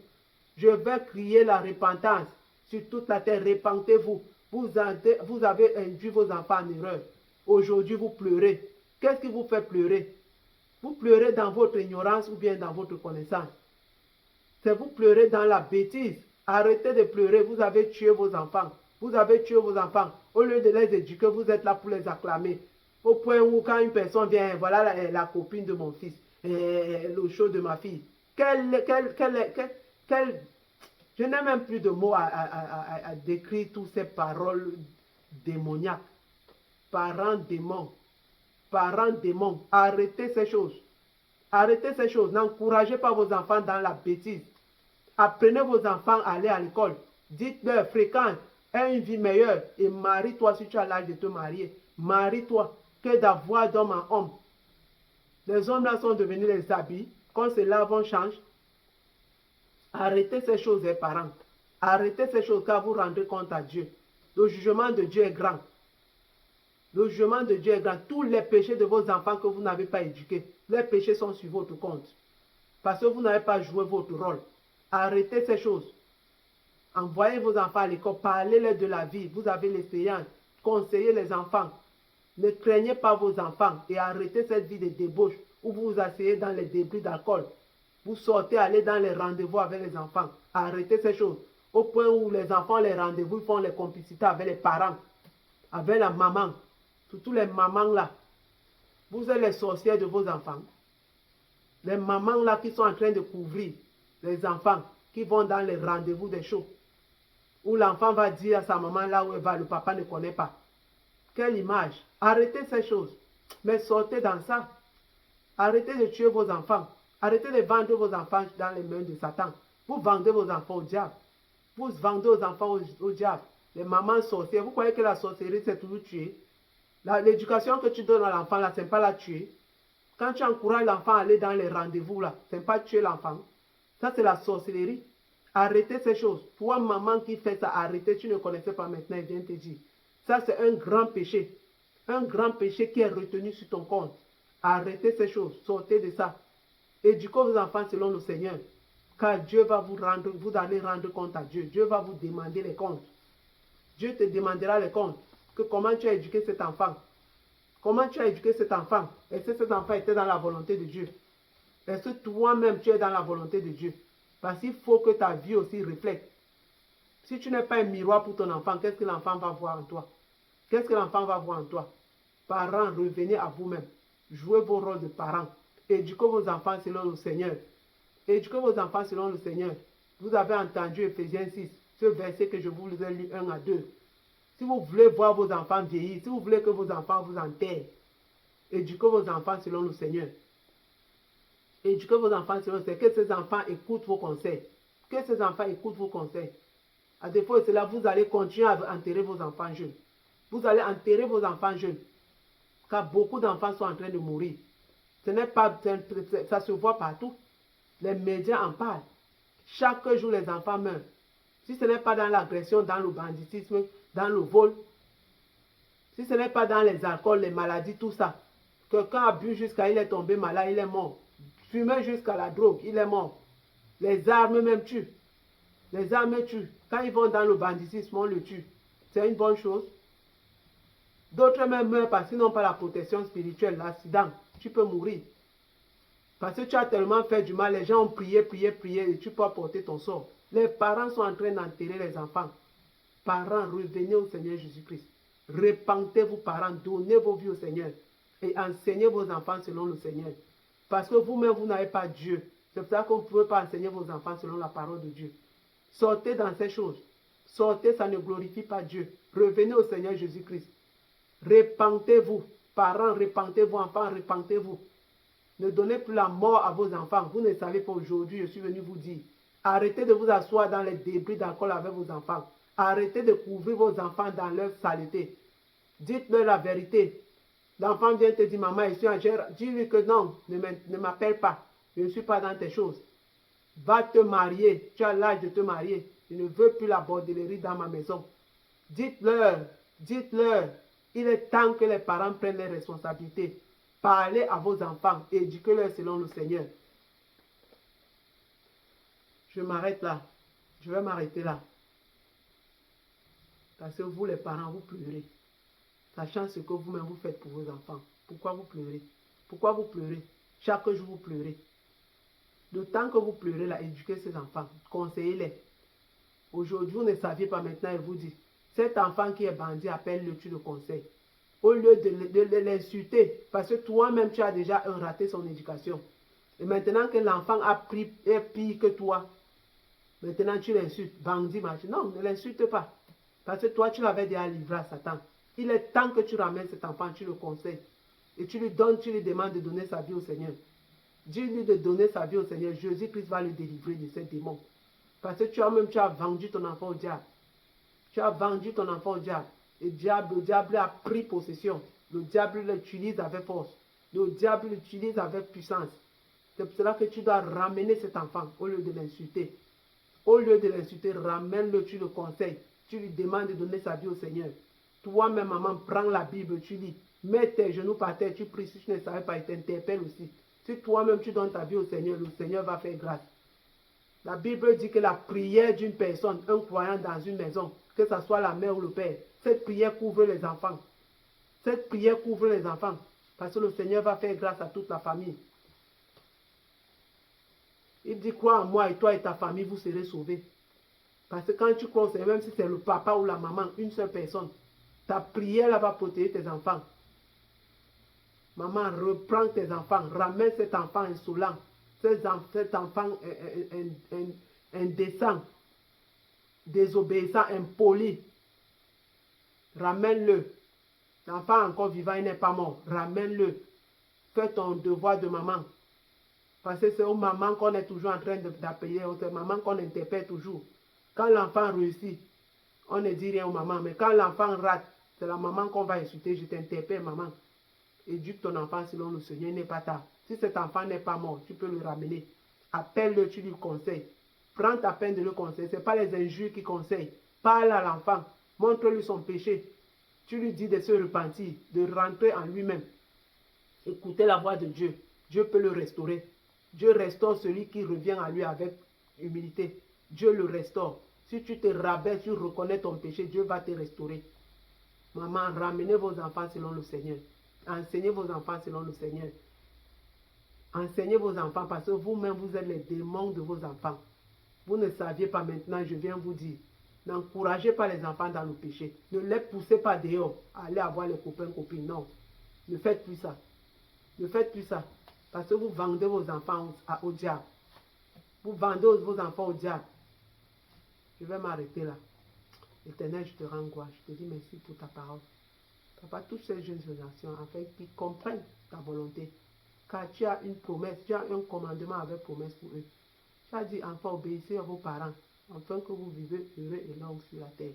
Je vais crier la repentance sur toute la terre. Repentez-vous. Vous avez induit vos enfants en erreur. Aujourd'hui, vous pleurez. Qu'est-ce qui vous fait pleurer? Vous pleurez dans votre ignorance ou bien dans votre connaissance. C'est vous pleurez dans la bêtise. Arrêtez de pleurer. Vous avez tué vos enfants. Vous avez tué vos enfants. Au lieu de les éduquer, vous êtes là pour les acclamer. Au point où quand une personne vient, voilà la copine de mon fils, le show de ma fille. Je n'ai même plus de mots à décrire toutes ces paroles démoniaques. Parents démons. Parents démons. Arrêtez ces choses. Arrêtez ces choses. N'encouragez pas vos enfants dans la bêtise. Apprenez vos enfants à aller à l'école. Dites-leur, fréquente, aie une vie meilleure et marie-toi si tu as l'âge de te marier. Marie-toi que d'avoir d'homme en homme. Les hommes là sont devenus les habits. Quand c'est là, on change. Arrêtez ces choses, les parents. Arrêtez ces choses car vous rendez compte à Dieu. Le jugement de Dieu est grand. Le jugement de Dieu est grand. Tous les péchés de vos enfants que vous n'avez pas éduqués, les péchés sont sur votre compte. Parce que vous n'avez pas joué votre rôle. Arrêtez ces choses. Envoyez vos enfants à l'école. Parlez-leur de la vie. Vous avez l'expérience. Conseillez les enfants. Ne craignez pas vos enfants et arrêtez cette vie de débauche où vous vous asseyez dans les débris d'alcool. Vous sortez, allez dans les rendez-vous avec les enfants. Arrêtez ces choses. Au point où les enfants, les rendez-vous, font les complicités avec les parents, avec la maman. Surtout les mamans là. Vous êtes les sorcières de vos enfants. Les mamans là qui sont en train de couvrir les enfants qui vont dans les rendez-vous des shows. Où l'enfant va dire à sa maman là où elle va, le papa ne connaît pas. Quelle image. Arrêtez ces choses. Mais sortez dans ça. Arrêtez de tuer vos enfants. Arrêtez de vendre vos enfants dans les mains de Satan. Vous vendez vos enfants au diable. Vous vendez vos enfants au diable. Les mamans sorcières, vous croyez que la sorcellerie, c'est toujours tuer? L'éducation que tu donnes à l'enfant, là, c'est pas la tuer. Quand tu encourages l'enfant à aller dans les rendez-vous, là, c'est pas tuer l'enfant. Ça, c'est la sorcellerie. Arrêtez ces choses. Toi, maman qui fait ça, arrêtez. Tu ne connaissais pas maintenant, il vient te dire. Ça, c'est un grand péché. Un grand péché qui est retenu sur ton compte. Arrêtez ces choses. Sortez de ça. Éduquez vos enfants selon le Seigneur. Car Dieu va vous allez rendre compte à Dieu. Dieu va vous demander les comptes. Dieu te demandera les comptes. Que comment tu as éduqué cet enfant. Comment tu as éduqué cet enfant? Est-ce que cet enfant était dans la volonté de Dieu? Est-ce que toi-même tu es dans la volonté de Dieu? Parce qu'il faut que ta vie aussi reflète. Si tu n'es pas un miroir pour ton enfant, qu'est-ce que l'enfant va voir en toi? Qu'est-ce que l'enfant va voir en toi? Parents, revenez à vous-même. Jouez vos rôles de parents. Éduquez vos enfants selon le Seigneur. Éduquez vos enfants selon le Seigneur. Vous avez entendu Ephésiens 6, ce verset que je vous ai lu 1 à 2. Si vous voulez voir vos enfants vieillir, si vous voulez que vos enfants vous enterrent, éduquez vos enfants selon le Seigneur. Éduquez vos enfants selon le Seigneur. Que ces enfants écoutent vos conseils. Que ces enfants écoutent vos conseils. À défaut de cela, vous allez continuer à enterrer vos enfants jeunes. Vous allez enterrer vos enfants jeunes. Car beaucoup d'enfants sont en train de mourir. Ce n'est pas, ça se voit partout. Les médias en parlent. Chaque jour, les enfants meurent. Si ce n'est pas dans l'agression, dans le banditisme, dans le vol, si ce n'est pas dans les alcools, les maladies, tout ça, quelqu'un a bu jusqu'à il est tombé malade, il est mort. Fumé jusqu'à la drogue, il est mort. Les armes même tuent. Les armes tuent. Quand ils vont dans le banditisme, on le tue. C'est une bonne chose. D'autres même meurent parce qu'ils n'ont pas la protection spirituelle. L'accident, tu peux mourir. Parce que tu as tellement fait du mal, les gens ont prié, prié, prié et tu peux apporter ton sort. Les parents sont en train d'enterrer les enfants. Parents, revenez au Seigneur Jésus-Christ. Repentez-vous, parents, donnez vos vies au Seigneur et enseignez vos enfants selon le Seigneur. Parce que vous-même, vous n'avez pas Dieu. C'est pour ça que vous ne pouvez pas enseigner vos enfants selon la parole de Dieu. Sortez dans ces choses. Sortez, ça ne glorifie pas Dieu. Revenez au Seigneur Jésus-Christ. Repentez-vous. Parents, repentez-vous. Enfants, repentez-vous. Ne donnez plus la mort à vos enfants. Vous ne savez pas aujourd'hui, je suis venu vous dire. Arrêtez de vous asseoir dans les débris d'alcool avec vos enfants. Arrêtez de couvrir vos enfants dans leur saleté. Dites-leur la vérité. L'enfant vient te dire, maman, je suis en gère. Dis-lui que non, ne m'appelle pas. Je ne suis pas dans tes choses. Va te marier. Tu as l'âge de te marier. Je ne veux plus la bordellerie dans ma maison. Dites-leur, dites-leur. Il est temps que les parents prennent les responsabilités. Parlez à vos enfants. Éduquez-leur selon le Seigneur. Je m'arrête là. Je vais m'arrêter là. Parce que vous, les parents, vous pleurez. Sachant ce que vous-même vous faites pour vos enfants. Pourquoi vous pleurez? Pourquoi vous pleurez? Chaque jour, vous pleurez. Le temps que vous pleurez, là, éduquez ces enfants. Conseillez-les. Aujourd'hui, vous ne saviez pas maintenant, il vous dit. Cet enfant qui est bandit, appelle-le, tu le conseilles. Au lieu de l'insulter, parce que toi-même, tu as déjà raté son éducation. Et maintenant que l'enfant est pire que toi, maintenant tu l'insultes. Bandit, machin. Non, ne l'insulte pas. Parce que toi, tu l'avais déjà livré à Satan. Il est temps que tu ramènes cet enfant, tu le conseilles. Et tu lui donnes, tu lui demandes de donner sa vie au Seigneur. Dis-lui de donner sa vie au Seigneur. Jésus-Christ va le délivrer de ces démons. Parce que tu as vendu ton enfant au diable. Tu as vendu ton enfant au diable. Et le diable a pris possession. Le diable l'utilise avec force. Le diable l'utilise avec puissance. C'est pour cela que tu dois ramener cet enfant au lieu de l'insulter. Au lieu de l'insulter, ramène-le, tu le conseilles. Tu lui demandes de donner sa vie au Seigneur. Toi-même, maman, prends la Bible, tu lis. Mets tes genoux par terre, tu pries. Si tu ne savais pas, il t'interpelle aussi. Si toi-même, tu donnes ta vie au Seigneur, le Seigneur va faire grâce. La Bible dit que la prière d'une personne, un croyant dans une maison, que ce soit la mère ou le père, cette prière couvre les enfants. Cette prière couvre les enfants. Parce que le Seigneur va faire grâce à toute la famille. Il dit, crois en moi et toi et ta famille, vous serez sauvés. Parce que quand tu crois au Seigneur, même si c'est le papa ou la maman, une seule personne, ta prière là va protéger tes enfants. Maman, reprends tes enfants, ramène cet enfant insolent, cet enfant indécent, désobéissant, impoli. Ramène-le. L'enfant encore vivant, il n'est pas mort. Ramène-le. Fais ton devoir de maman. Parce que c'est aux mamans qu'on est toujours en train d'appeler, aux mamans qu'on interpelle toujours. Quand l'enfant réussit, On ne dit rien aux mamans. Mais quand l'enfant rate, c'est la maman qu'on va insulter. Je t'interpelle, maman. Éduque ton enfant selon le Seigneur, il n'est pas tard. Si cet enfant n'est pas mort, tu peux le ramener. Appelle-le, tu lui conseilles. Prends ta peine de le conseiller. Ce n'est pas les injures qui conseillent. Parle à l'enfant. Montre-lui son péché. Tu lui dis de se repentir, de rentrer en lui-même. Écoutez la voix de Dieu. Dieu peut le restaurer. Dieu restaure celui qui revient à lui avec humilité. Dieu le restaure. Si tu te rabaisses, tu reconnais ton péché, Dieu va te restaurer. Maman, ramenez vos enfants selon le Seigneur. Enseignez vos enfants selon le Seigneur. Enseignez vos enfants parce que vous-même, vous êtes les démons de vos enfants. Vous ne saviez pas maintenant, je viens vous dire. N'encouragez pas les enfants dans le péché. Ne les poussez pas dehors. Allez avoir les copains, copines. Non. Ne faites plus ça. Ne faites plus ça. Parce que vous vendez vos enfants au diable. Vous vendez vos enfants au diable. Je vais m'arrêter là. Éternel, je te rends gloire. Je te dis merci pour ta parole. Papa, toutes ces jeunes générations, afin qu'ils comprennent ta volonté. Car tu as une promesse, tu as un commandement avec promesse pour eux. Tu as dit, enfants, obéissez à vos parents, afin que vous vivez heureux et long sur la terre.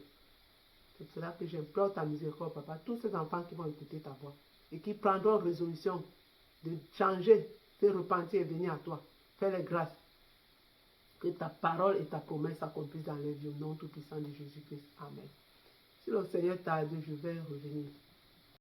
C'est pour cela que j'implore ta miséricorde, papa. Tous ces enfants qui vont écouter ta voix et qui prendront résolution de changer, de repentir et venir à toi. Fais-les grâces. Que ta parole et ta promesse s'accomplissent dans les vies au nom tout puissant de Jésus-Christ. Amen. Si le Seigneur tarde, je vais revenir.